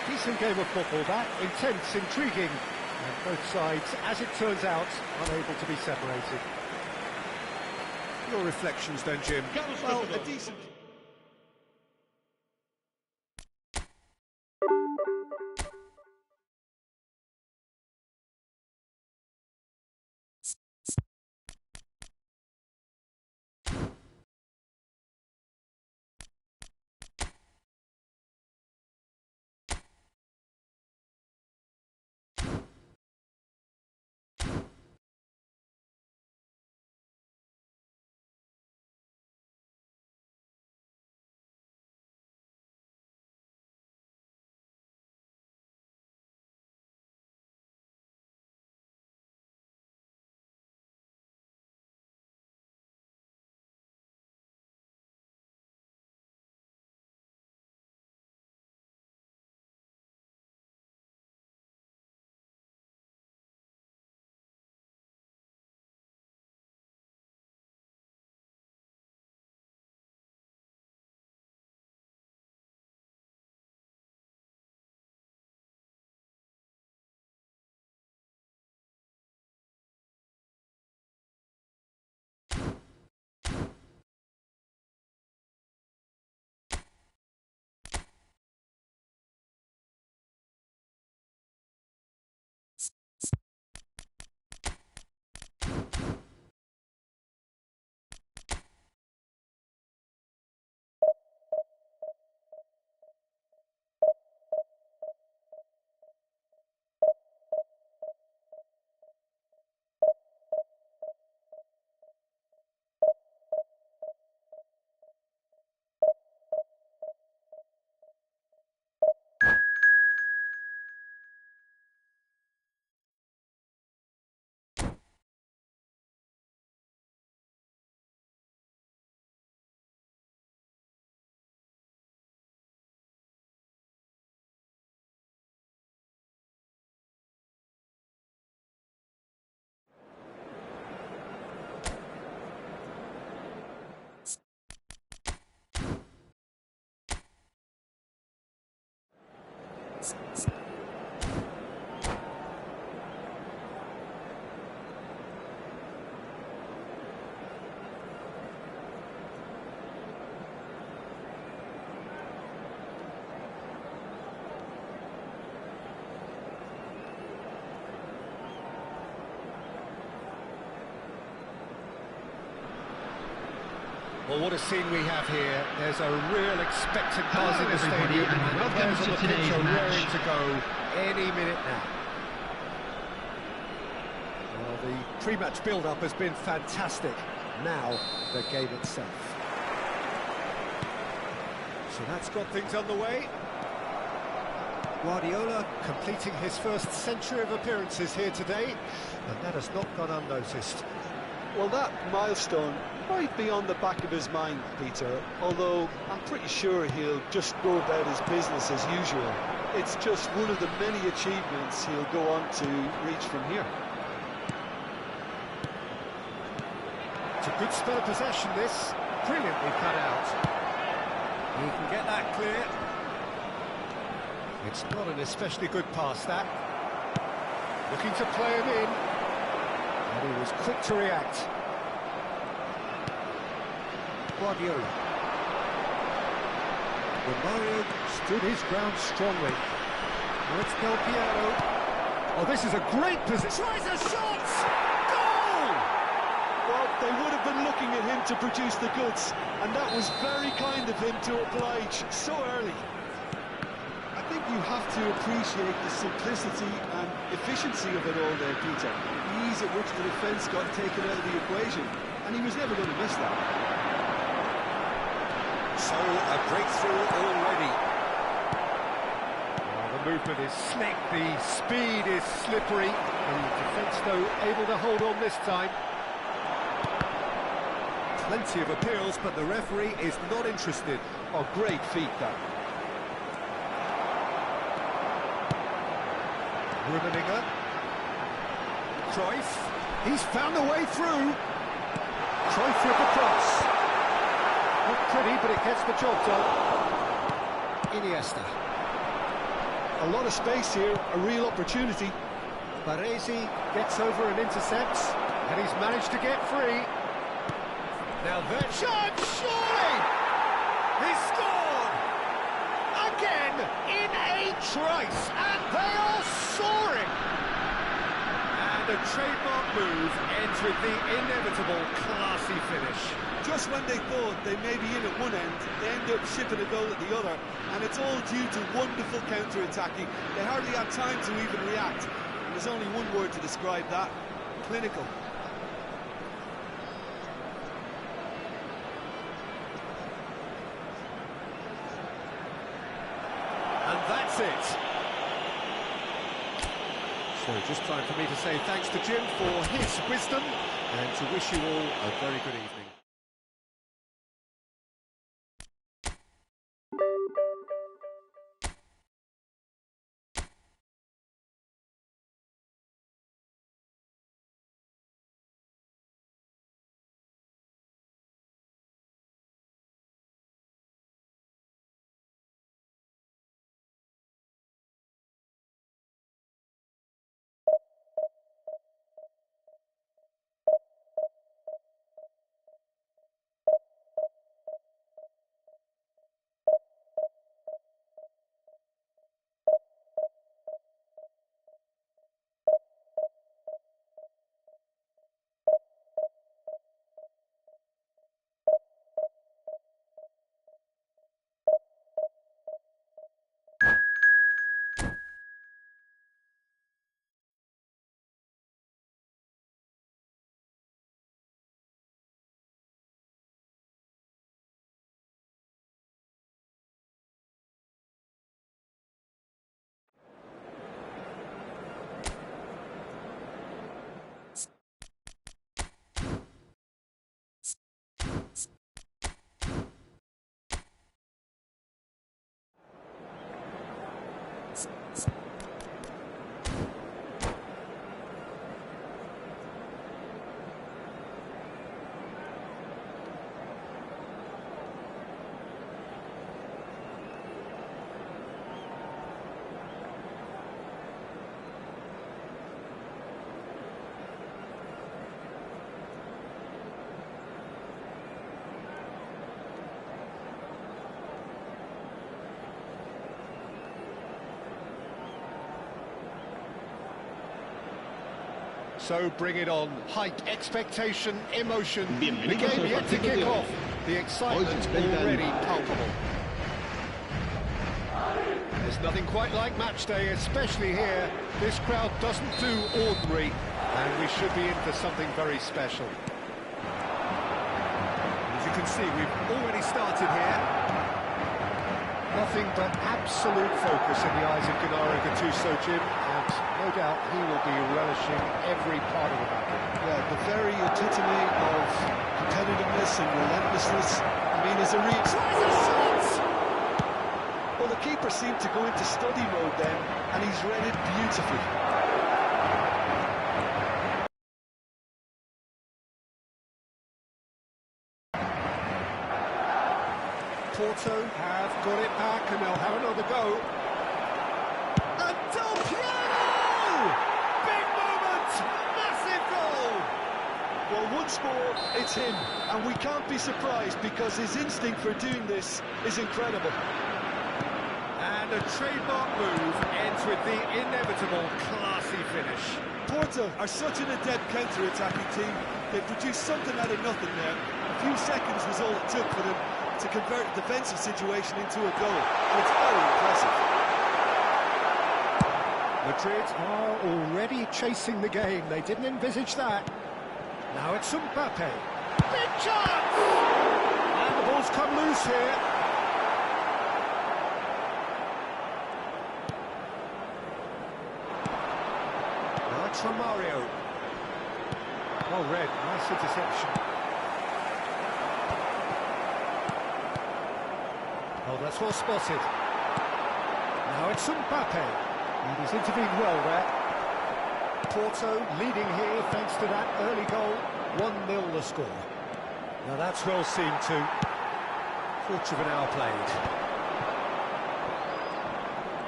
Decent game of football, that. Intense, intriguing. And both sides, as it turns out, unable to be separated. Your reflections then, Jim? Well, a decent... Well, what a scene we have here. There's a real expectant buzz in the everybody, stadium, and the welcome players to on the today's pitch are match. raring to go any minute now. Well, the pre-match build-up has been fantastic. Now, the game itself. So that's got things underway. Guardiola completing his first century of appearances here today, and that has not gone unnoticed. Well, that milestone might be on the back of his mind, Peter, although I'm pretty sure he'll just go about his business as usual. It's just one of the many achievements he'll go on to reach from here. It's a good spell of possession, this. Brilliantly cut out. He can get that clear. It's not an especially good pass, that. Looking to play him in. And he was quick to react. Guardiola. Romario stood his ground strongly. Now it's Del Piero. Oh, this is a great position. Tries a shot! Goal! Well, they would have been looking at him to produce the goods, and that was very kind of him to oblige so early. I think you have to appreciate the simplicity and efficiency of it all there, Peter. The ease at which the defence got taken out of the equation, and he was never going to miss that. So, a breakthrough already. Oh, the movement is slick, the speed is slippery. The defence, though, able to hold on this time. Plenty of appeals, but the referee is not interested. Oh, great feat, that. Rummenigge. Cruyff. He's found a way through. Cruyff with the cross. Not pretty, but it gets the job done. Iniesta. A lot of space here, a real opportunity. Baresi gets over and intercepts, and he's managed to get free. Now that shot, surely! He's scored! Again, in a trice, and they are soaring! And a trademark move ends with the inevitable classy finish. Just when they thought they may be in at one end, they end up shipping a goal at the other, and it's all due to wonderful counter-attacking. They hardly had time to even react. And there's only one word to describe that: clinical. And that's it. So just time for me to say thanks to Jim for his wisdom and to wish you all a very good evening. So bring it on. Height, expectation, emotion. The Bienvenidos game al yet to partido de kick hoy. off. The excitement Hoy se enfrentan- already palpable. There's nothing quite like match day, especially here. This crowd doesn't do ordinary, and we should be in for something very special. As you can see, we've already started here. Nothing but absolute focus in the eyes of Gennaro Gattuso, Jim, and no doubt he will be relishing every part of the battle. Yeah, the very epitome of competitiveness and relentlessness. I mean, as a tries a shot! Well, the keeper seemed to go into study mode then, and he's read it beautifully. Porto have got it back, and they'll have another go. And Del Piero! Big moment! Massive goal! Well, once more, it's him, and we can't be surprised because his instinct for doing this is incredible. And a trademark move ends with the inevitable classy finish. Porto are such an adept counter-attacking team. They produced something out of nothing there. A few seconds was all it took for them to convert a defensive situation into a goal. And it's very impressive. Madrid are already chasing the game. They didn't envisage that. Now it's Mbappe. Big chance! And the ball's come loose here. Now it's Romario. Well read, nice interception. Oh, that's well spotted. Now it's Mbappe. And he's intervened well there. Porto leading here thanks to that early goal. 1-0 the score. Now that's well seen too. Quarter of an hour played.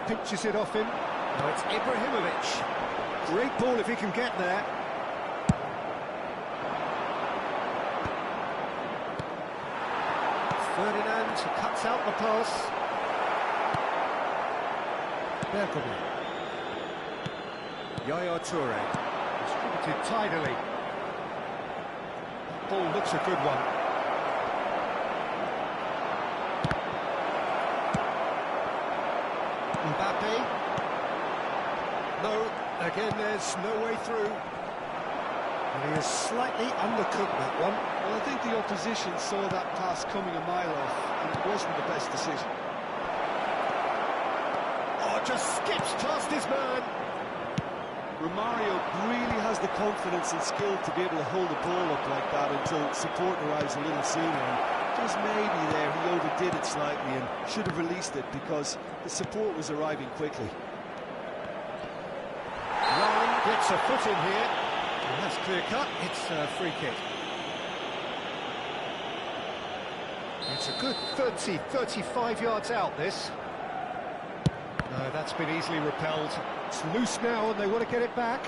Pinches it off him. Now it's Ibrahimovic. Great ball if he can get there. Ferdinand cuts out the pass. Bergkamp. Yaya Toure. Distributed tidily. Ball looks a good one. Mbappe. No, again there's no way through. And he is slightly undercooked that one. Well, I think the opposition saw that pass coming a mile off, and it wasn't the best decision. Oh, just skips past his man. Romario really has the confidence and skill to be able to hold the ball up like that until support arrives a little sooner. And just maybe there he overdid it slightly and should have released it because the support was arriving quickly. Ryan gets a foot in here. And that's clear cut. It's a free kick. It's a good 30, 35 yards out, this. No, that's been easily repelled. It's loose now and they want to get it back.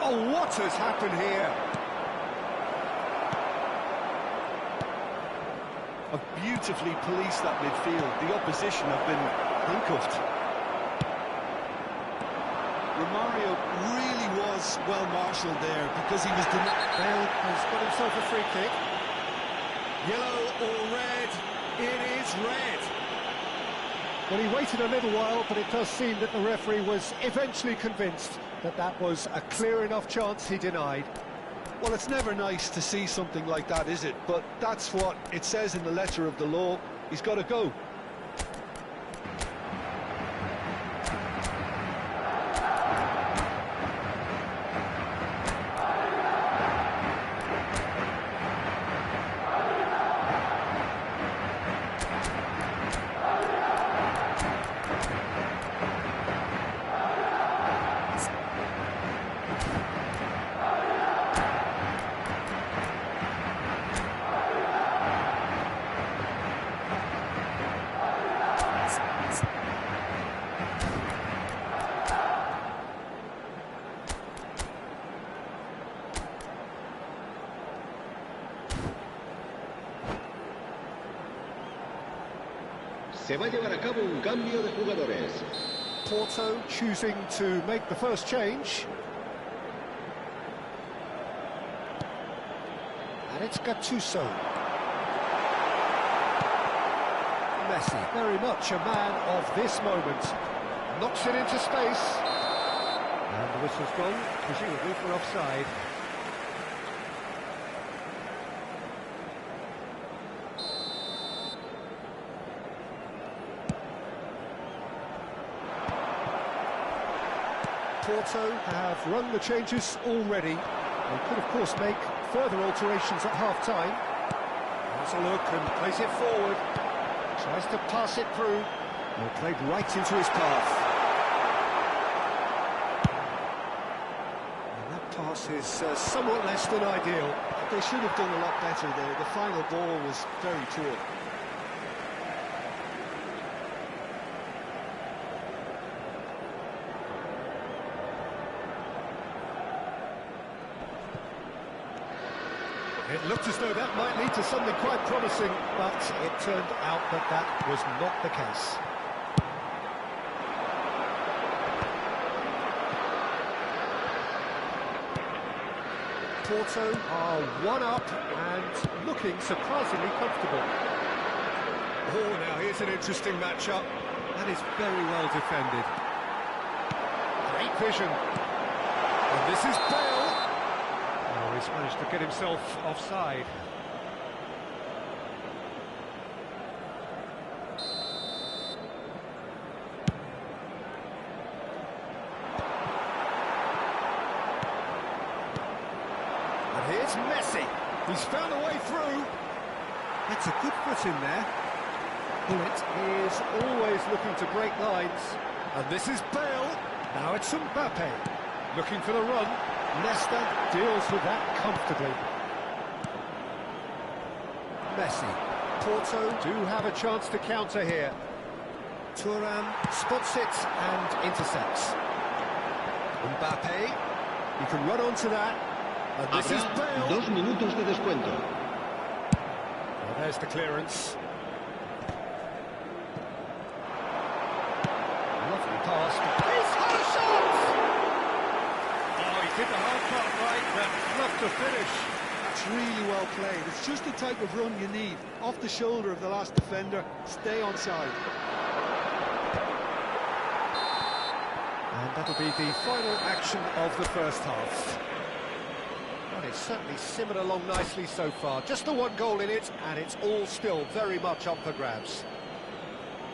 Oh, what has happened here? Have beautifully policed that midfield. The opposition have been handcuffed. Romario really was well marshalled there because he was Bale has got himself a free kick. Yellow or red? It is red. Well, he waited a little while, but it does seem that the referee was eventually convinced that that was a clear enough chance he denied. Well, it's never nice to see something like that, is it? But that's what it says in the letter of the law. He's got to go. Se va a llevar a cabo un cambio de jugadores. Porto choosing to make the first change. And it's Gattuso. Messi, very much a man of this moment. Knocks it into space. And the whistle's gone, presumably for offside. Porto have run the changes already. They could, of course, make further alterations at half-time. Has a look and plays it forward. Tries to pass it through. Well, played right into his path. And that pass is somewhat less than ideal. They should have done a lot better there. The final ball was very poor. It looked as though that might lead to something quite promising, but it turned out that that was not the case. Porto are one up and looking surprisingly comfortable. Oh, now here's an interesting matchup. That is very well defended. Great vision. And this is Bale. Oh, he's managed to get himself offside. And here's Messi. He's found a way through. That's a good foot in there. Bullet is always looking to break lines. And this is Bale. Now it's Mbappe. Looking for the run. Nesta deals with that comfortably. Messi. Porto do have a chance to counter here. Thuram spots it and intercepts. Mbappe. He can run onto that. And this is Bale. 2 minutos de descuento. Well, there's the clearance. Lovely pass. He's had a shot! Oh, he did the hard part right, but enough to finish. That's really well played. It's just the type of run you need. Off the shoulder of the last defender, stay onside. And that'll be the final action of the first half. Well, it's certainly simmered along nicely so far. Just the one goal in it, and it's all still very much up for grabs.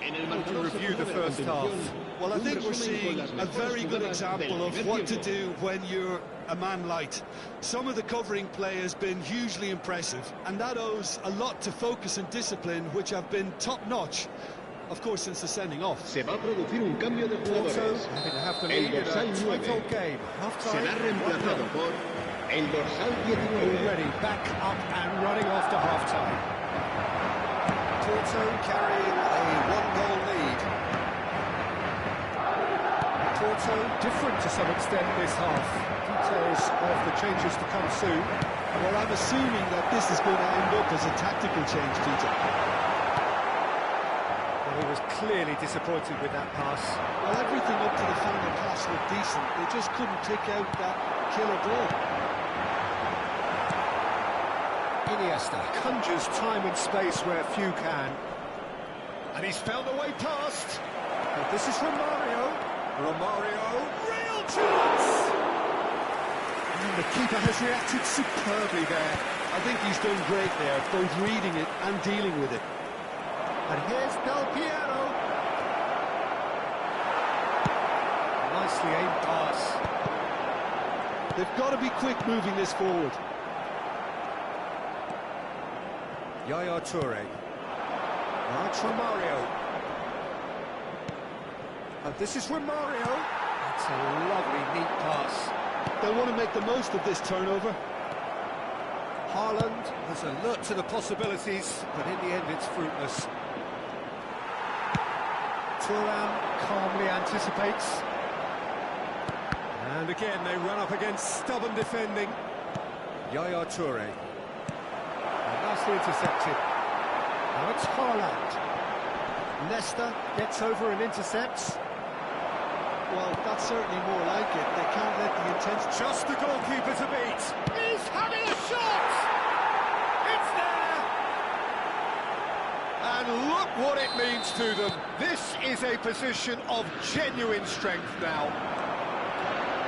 To review the first half. Well, I think we're seeing a very good example of what to do when you're a man light. Some of the covering play has been hugely impressive, and that owes a lot to focus and discipline, which have been top-notch, of course, since the sending off. Se va a producir un cambio de jugadores. Having to have the lead in a title game. Half-time. Será reemplazado por el dorsal 19. Already back up and running after half-time. Porto carrying a one-goal lead. Porto different to some extent this half. Details of the changes to come soon. Well, I'm assuming that this is going to end up as a tactical change, Peter. Well, he was clearly disappointed with that pass. Well, everything up to the final pass looked decent. They just couldn't pick out that killer ball. Iniesta conjures time and space where few can. And he's found a way past. But this is Romario. Romario, real chance! And the keeper has reacted superbly there. I think he's done great there, both reading it and dealing with it. And here's Del Piero. Nicely aimed pass. They've got to be quick moving this forward. Yaya Toure. Now it's Romario. And this is Romario. That's a lovely, neat pass. They'll want to make the most of this turnover. Haaland was alert to the possibilities, but in the end it's fruitless. Thuram calmly anticipates. And again they run up against stubborn defending. Yaya Toure. And nicely intercepted. Now it's Haaland. Nesta gets over and intercepts. Well, that's certainly more like it. They can't let the intensity... Just the goalkeeper to beat. He's having a shot! It's there! And look what it means to them. This is a position of genuine strength now.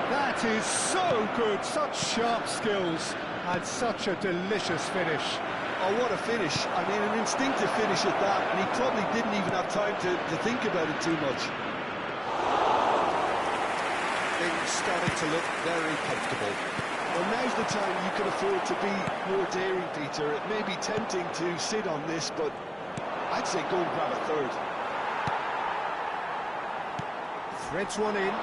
That is so good, such sharp skills, and such a delicious finish. Oh, what a finish. I mean, an instinctive finish at that, and he probably didn't even have time to think about it too much. Things starting to look very comfortable. Well, now's the time you can afford to be more daring, Peter. It may be tempting to sit on this, but I'd say go and grab a third. Threads one in.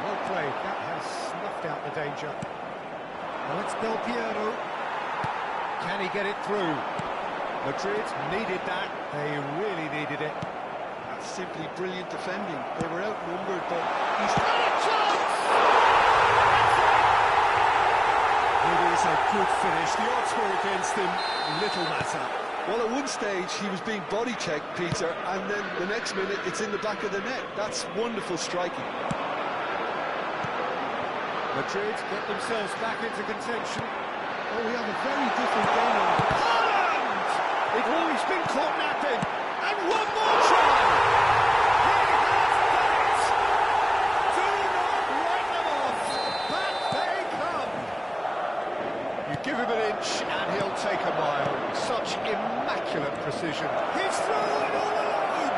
Well played. That has snuffed out the danger. Now it's Del Piero. Can he get it through? Madrid needed that. They really needed it. That's simply brilliant defending. They were outnumbered, but he's... It is a good finish. The odds were against him. Little matter. Well, at one stage, he was being body-checked, Peter, and then the next minute, it's in the back of the net. That's wonderful striking. Madrid get themselves back into contention. Oh, we have a very different game now. Holland! He's been caught napping. And one more try! He has done it! Do not write them off. Back they come. You give him an inch and he'll take a mile. Such immaculate precision. He's through and all alone!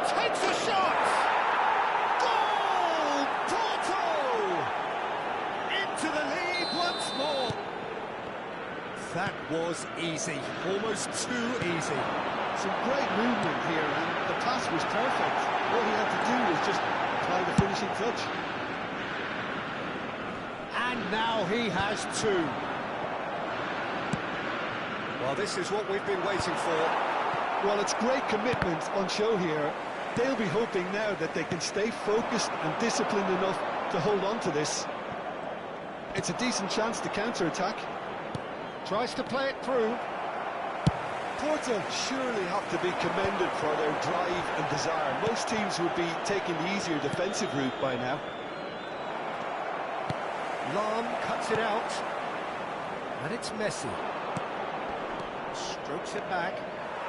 Takes a shot! Goal! Porto! Into the lead once more. That was easy, almost too easy. Some great movement here, and the pass was perfect. All he had to do was just apply the finishing touch. And now he has two. Well, this is what we've been waiting for. Well, it's great commitment on show here. They'll be hoping now that they can stay focused and disciplined enough to hold on to this. It's a decent chance to counter-attack. Tries to play it through. Porto surely have to be commended for their drive and desire. Most teams would be taking the easier defensive route by now. Lam cuts it out. And it's Messi. Strokes it back.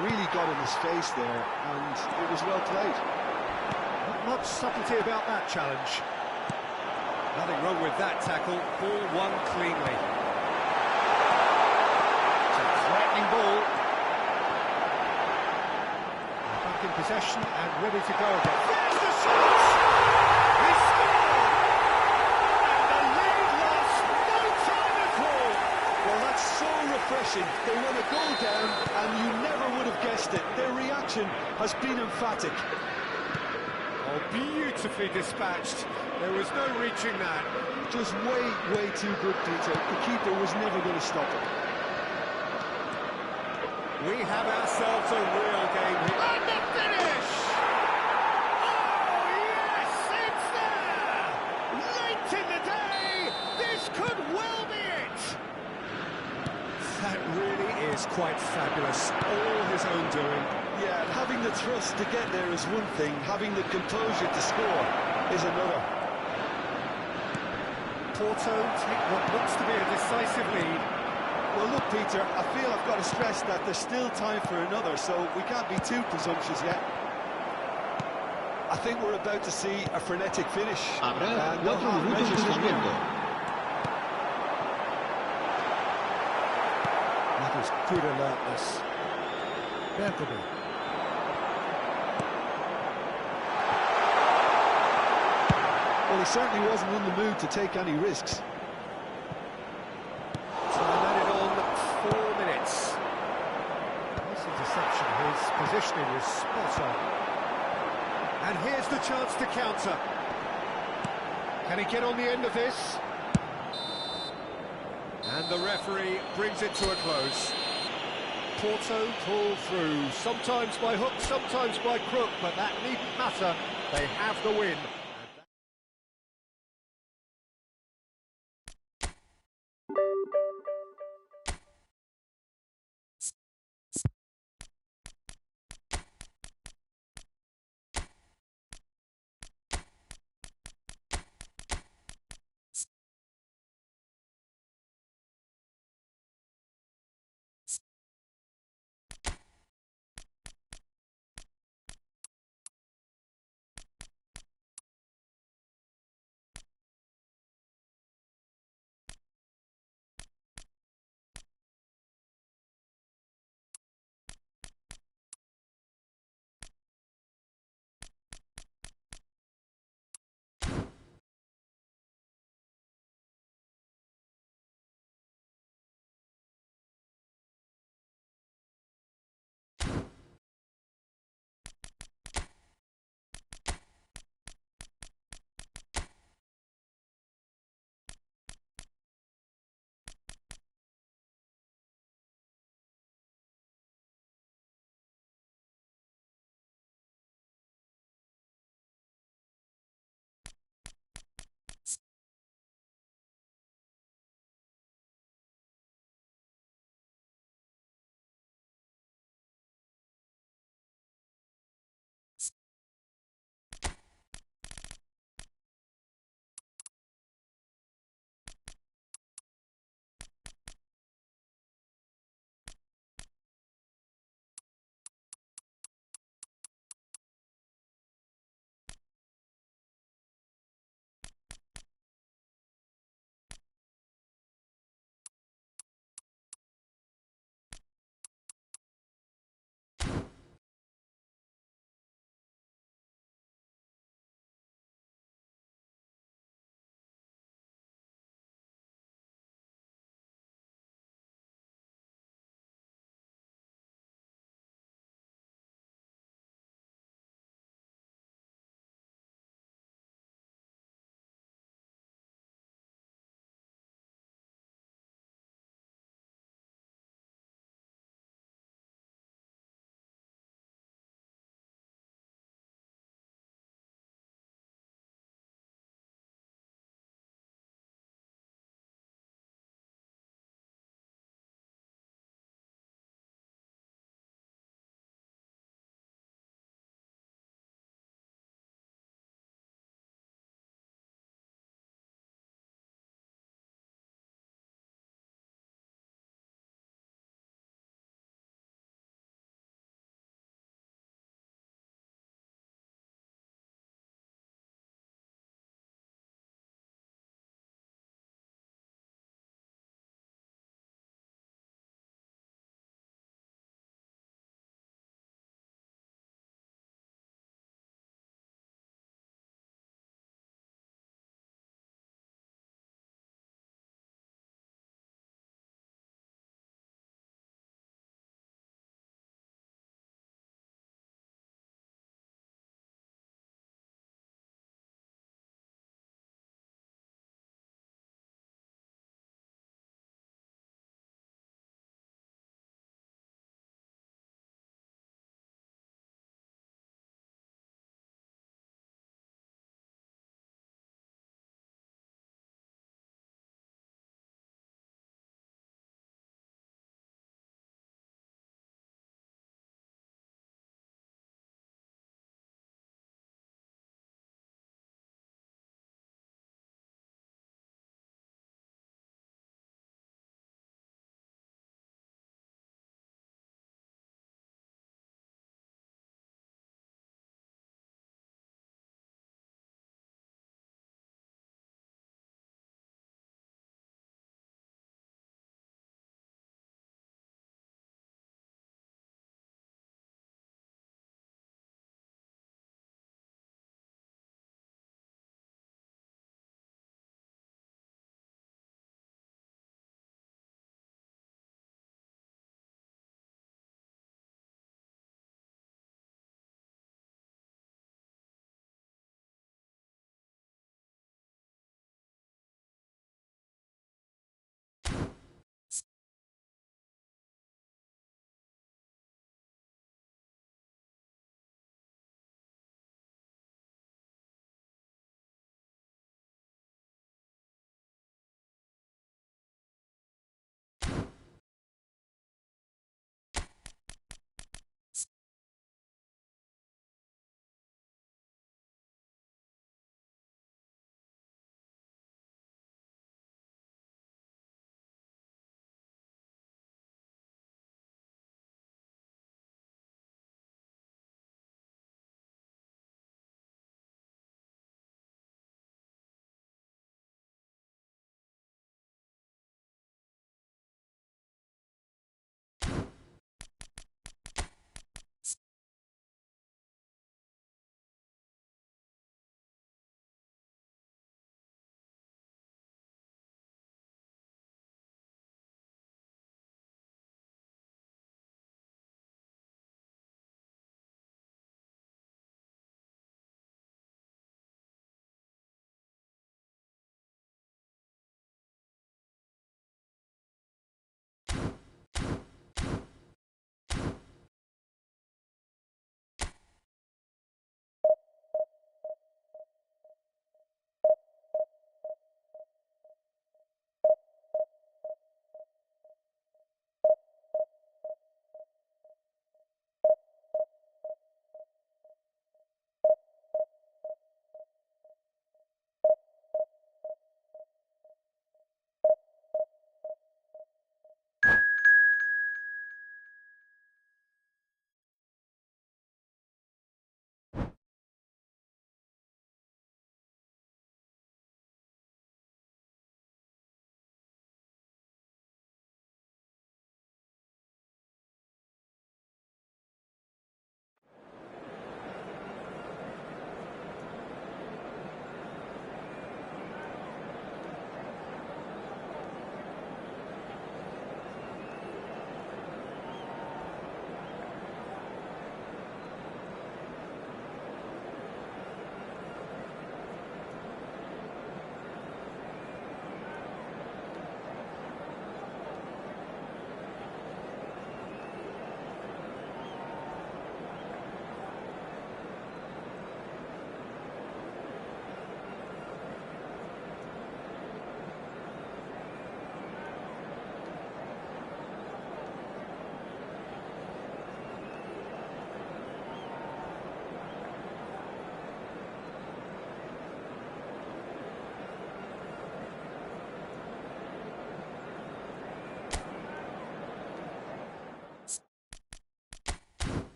Really got in his face there, and it was well played. Not much subtlety about that challenge. Nothing wrong with that tackle. Ball won cleanly. Ball. Back in possession and ready to go again. There's the shot! He scored! And the lead lost no time at all. Well, that's so refreshing. They run a goal down and you never would have guessed it. Their reaction has been emphatic. Oh, beautifully dispatched. There was no reaching that. Just way too good, Peter. The keeper was never going to stop it. We have ourselves a real game here. And the finish! Oh, yes, it's there! Late in the day, this could well be it! That really is quite fabulous. All his own doing. Yeah, having the trust to get there is one thing. Having the composure to score is another. Porto take what looks to be a decisive lead. Well, look, Peter, I feel I've got to stress that there's still time for another, so we can't be too presumptuous yet. I think we're about to see a frenetic finish. Habrá 4 minutos de descuento. That is good alertness. Bergamy. Well, he certainly wasn't in the mood to take any risks. His positioning was spot on. And here's the chance to counter. Can he get on the end of this? And the referee brings it to a close. Porto pull through, sometimes by hook, sometimes by crook, but that needn't matter. They have the win.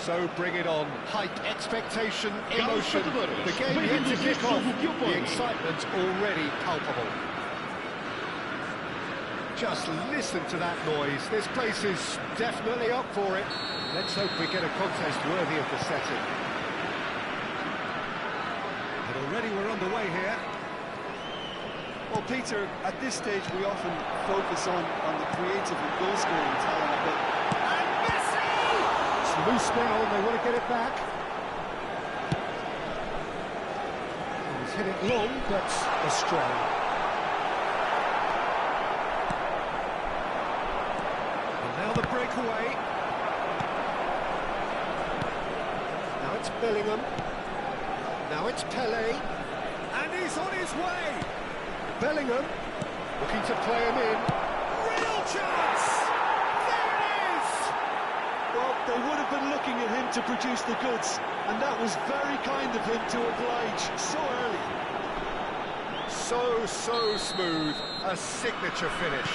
So bring it on. Height, expectation, emotion. The game yet to kick off. The excitement already palpable. Just listen to that noise. This place is definitely up for it. Let's hope we get a contest worthy of the setting. But already we're underway here. Well, Peter, at this stage we often focus on the creative and goal-scoring talent, but loose now, and they want to get it back. He's hit it long, but astray. And now the breakaway. Now it's Bellingham. Now it's Pele. And he's on his way. Bellingham looking to play him in. Real chance! They would have been looking at him to produce the goods, and that was very kind of him to oblige so early. So smooth, a signature finish.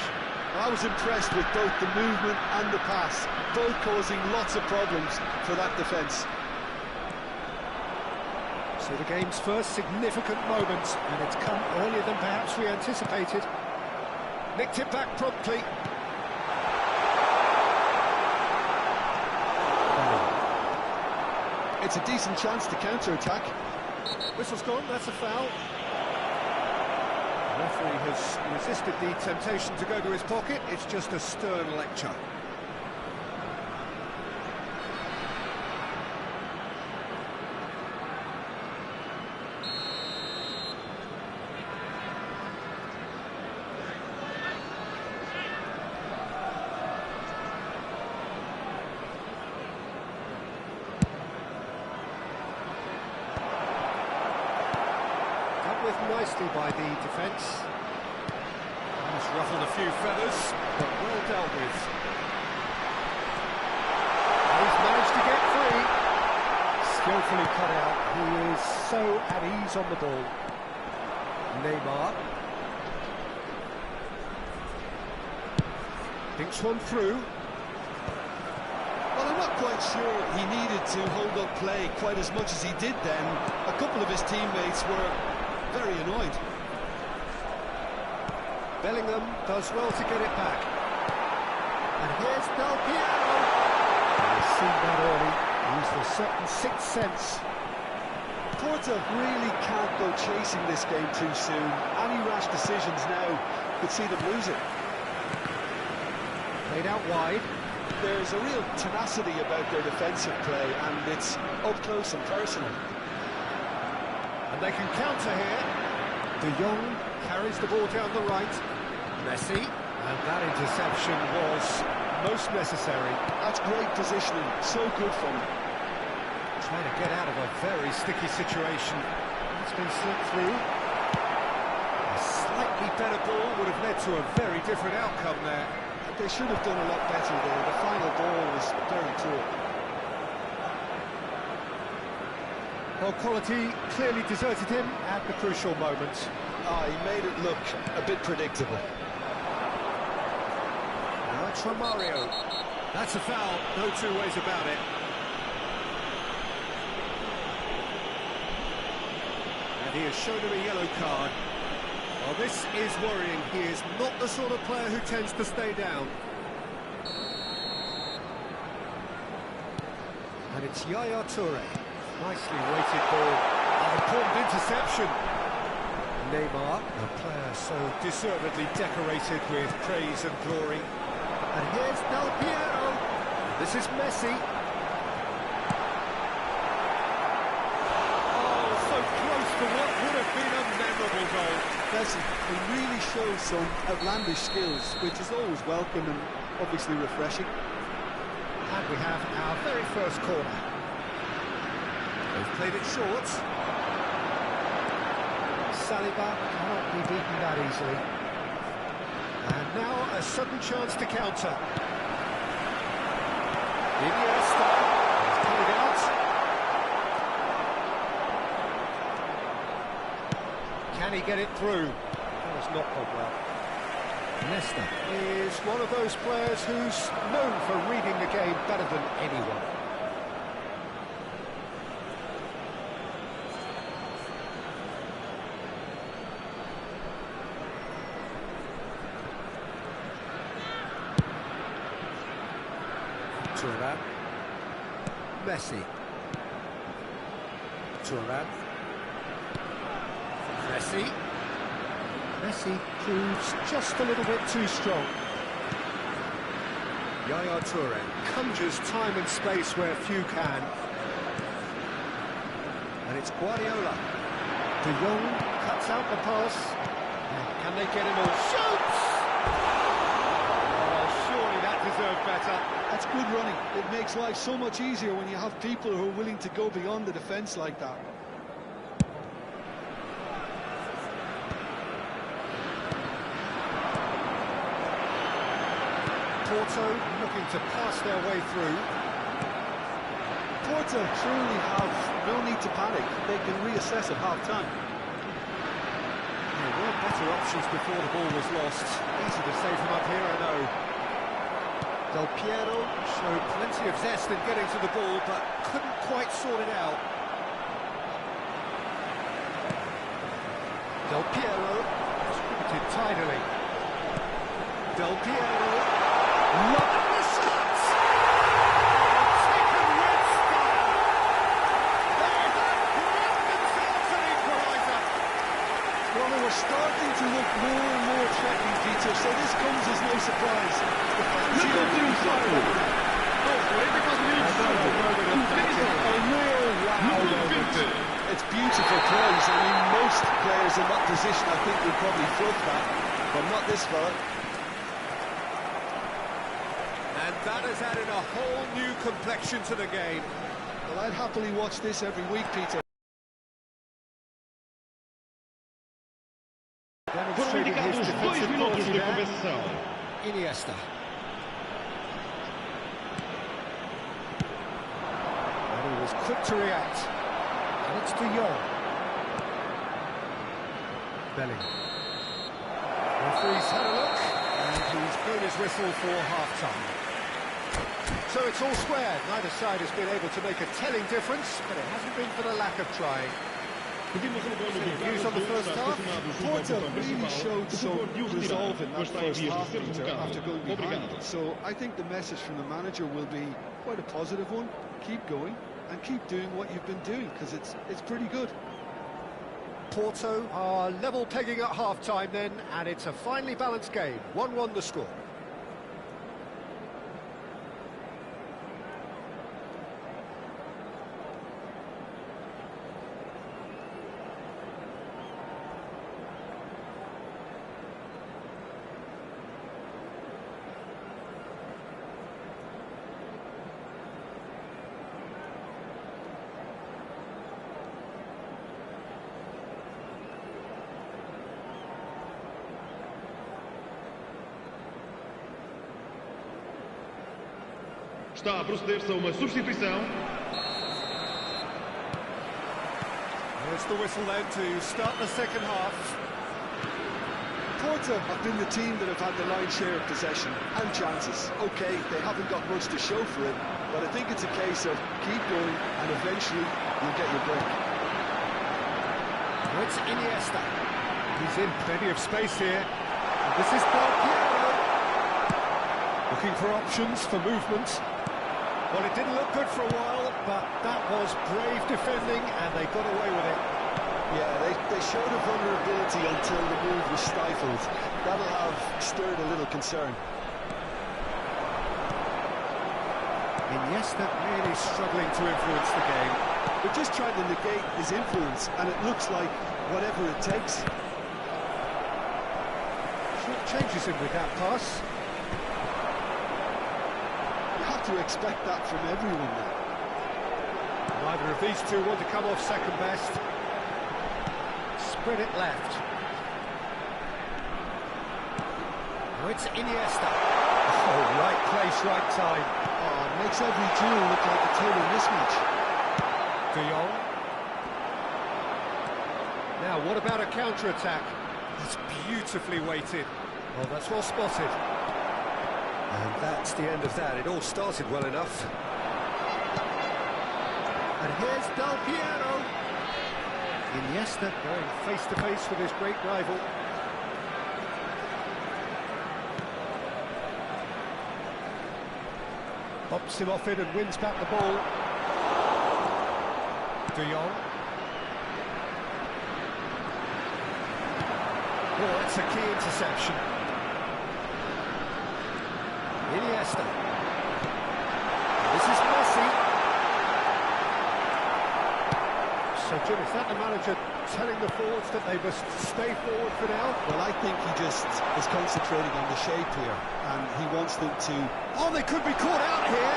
I was impressed with both the movement and the pass, both causing lots of problems for that defence. So the game's first significant moment, and it's come earlier than perhaps we anticipated. Nicked it back promptly. It's a decent chance to counter-attack. Whistle's gone, that's a foul. The referee has resisted the temptation to go to his pocket. It's just a stern lecture. Nicely by the defence. Almost ruffled a few feathers, but well dealt with. And he's managed to get free. Skillfully cut out. He is so at ease on the ball. Neymar. Thinks one through. Well, I'm not quite sure he needed to hold up play quite as much as he did then. A couple of his teammates were very annoyed. Bellingham does well to get it back. And here's Del Piero. He's seen that early. Used a certain sixth sense. Porta really can't go chasing this game too soon. Any rash decisions now could see them lose it. Played out wide. There's a real tenacity about their defensive play, and it's up close and personal. And they can counter here. De Jong carries the ball down the right. Messi. And that interception was most necessary. That's great positioning. So good from him. Trying to get out of a very sticky situation. It's been slipped through. A slightly better ball would have led to a very different outcome there. They should have done a lot better there. The final ball was very poor. Well, quality clearly deserted him at the crucial moment. He made it look a bit predictable. Now it's Romario. That's a foul, no two ways about it. And he has shown him a yellow card. Well, this is worrying. He is not the sort of player who tends to stay down. And it's Yaya Toure. Nicely weighted ball. An important interception. Neymar, a player so deservedly decorated with praise and glory. And here's Del Piero. This is Messi. Oh, so close to what would have been a memorable goal. Messi, he really shows some outlandish skills, which is always welcome and obviously refreshing. And we have our very first corner. They've played it short. Saliba cannot be beaten that easily. And now a sudden chance to counter. Iniesta is coming out. Can he get it through? That has not gone well. Nesta is one of those players who's known for reading the game better than anyone. Thuram. Messi. Thuram. Messi. Messi proves just a little bit too strong. Yaya Toure conjures time and space where few can. And it's Guardiola. De Jong cuts out the pass. And can they get him all? Shoots! Oh, surely that deserved better. That's good running. It makes life so much easier when you have people who are willing to go beyond the defence like that. Porto looking to pass their way through. Porto truly have no need to panic. They can reassess at half-time. There were better options before the ball was lost. Easy to save him up here, I know. Del Piero showed plenty of zest in getting to the ball, but couldn't quite sort it out. Del Piero distributed tidily. Del Piero. Look at the shots! Taken with style! They have brought themselves an equaliser! Well, they were starting to look more and more threatening, Peter, so this comes as no surprise. The fans here will be fired. A real wow moment. It's beautiful plays. I mean, most players in that position, I think, would probably fluff that, but not this fella. And that has added a whole new complexion to the game. Well, I'd happily watch this every week, Peter. Demonstrating his defensive quality there. Iniesta. And he was quick to react. And it's De Jong. Bellingham. Referee's had a look, and he's blown his whistle for half-time. So it's all square. Neither side has been able to make a telling difference, but it hasn't been for the lack of trying. Views on the first half. Porto really showed some resolve in that first half, Peter, after going behind. So I think the message from the manager will be quite a positive one. Keep going and keep doing what you've been doing, because it's pretty good. Porto are level pegging at half-time then, and it's a finely balanced game. 1-1 the score. Está a proceder-se a uma substituição. There's the whistle then to start the second half. Porto have been the team that have had the lion's share of possession and chances. OK, they haven't got much to show for it, but I think it's a case of keep going and eventually you'll get your break. It's Iniesta. He's in plenty of space here. And this is Del Piero. Looking for options for movement. Well, it didn't look good for a while, but that was brave defending, and they got away with it. Yeah, they showed a vulnerability until the move was stifled. That'll have stirred a little concern. Iniesta really struggling to influence the game. They're just trying to negate his influence, and it looks like whatever it takes. Short changes him with that pass. You have to expect that from everyone now. Neither of these two want to come off second best. Spread it left. Now it's Iniesta. Oh, right place, right time. Oh, it makes every duel look like a total mismatch. De Jong. Now, what about a counter-attack? That's beautifully weighted. Oh, that's well spotted. And that's the end of that. It all started well enough. And here's Del Piero. Iniesta going face-to-face with his great rival. Pops him off in and wins back the ball. De Jong. Oh, that's a key interception. Iniesta. This is Messi. So, Jim, is that the manager telling the forwards that they must stay forward for now? Well, I think he just is concentrating on the shape here, and he wants them to... Oh, they could be caught out here.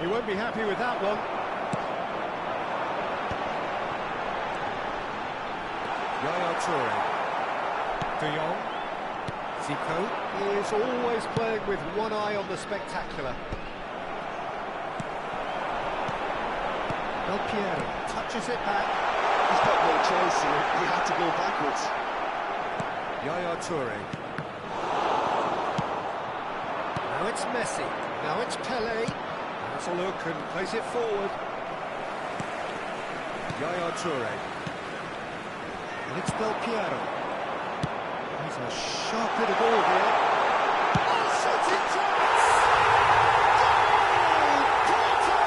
He won't be happy with that one. Yaya Toure. De Jong. Zico is always playing with one eye on the spectacular. Del Piero touches it back. He's got no choice here. He had to go backwards. Yaya Toure. Now it's Messi. Now it's Pelé. That's a look and plays it forward. Yaya Toure. And it's Del Piero. He's a sharp hit of ball here. Oh, shooting chance! Goal! Porto!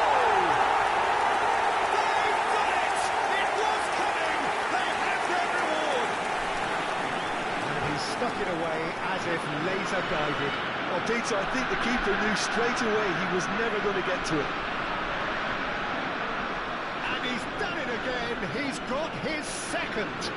They've done it! It was coming! They have their reward! And he stuck it away as if laser guided. Well, Peter, I think the keeper knew straight away he was never going to get to it. And he's done it again. He's got his second.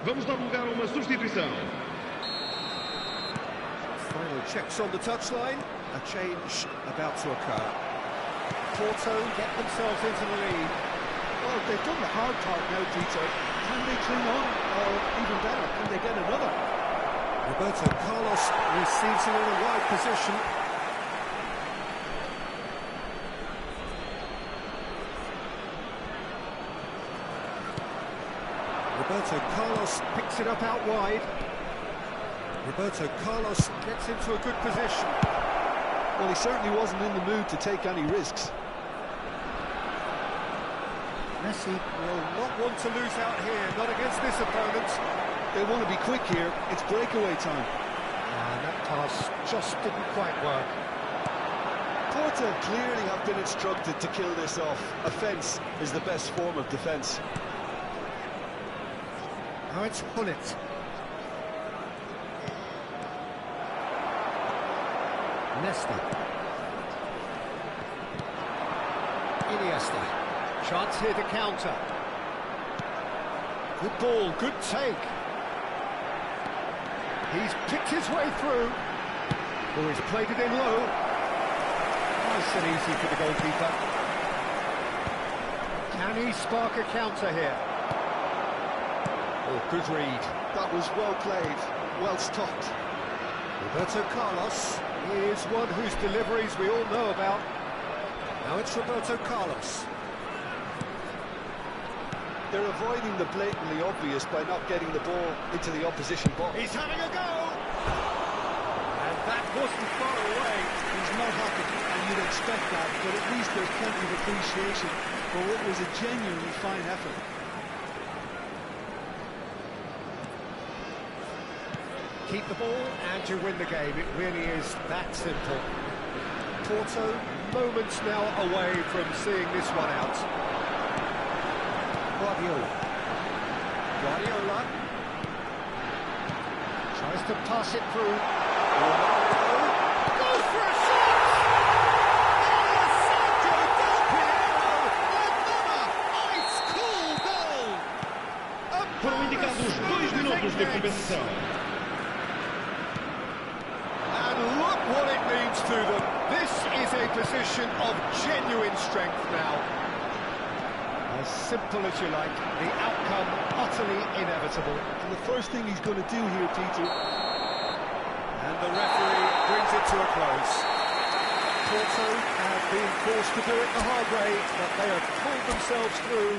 Vamos dar lugar a uma substituição. Final checks on the touchline. A change about to occur. Porto get themselves into the lead. Well, they've done the hard part now, Peter. Can they cling on? Or even better, can they get another? Roberto Carlos receives it in a wide position. Roberto Carlos picks it up out wide. Roberto Carlos gets into a good position. Well, he certainly wasn't in the mood to take any risks. Messi will not want to lose out here, not against this opponent. They want to be quick here. It's breakaway time. And that pass just didn't quite work. Porto clearly have been instructed to kill this off. Offence is the best form of defence. Now it's Hullet. Nesta. Iniesta. Chance here to counter. Good ball, good take. He's picked his way through. Oh, he's played it in low. Nice and easy for the goalkeeper. Can he spark a counter here? Oh, good read. That was well played, well stopped. Roberto Carlos is one whose deliveries we all know about. Now it's Roberto Carlos. They're avoiding the blatantly obvious by not getting the ball into the opposition box. He's having a go! And that wasn't far away. He's not happy, and you'd expect that, but at least there's plenty of appreciation for what was a genuinely fine effort. Keep the ball and you win the game. It really is that simple. Porto, moments now away from seeing this one out. Guardiola tries to pass it through. Goes for a shot! Ice-cold goal! Foram indicados 2 minutos de compensação. And look what it means to them. This is a position of genuine strength now. As simple as you like, the outcome utterly inevitable. And the first thing he's going to do here, Peter. And the referee brings it to a close. Porto have been forced to do it the hard way, but they have pulled themselves through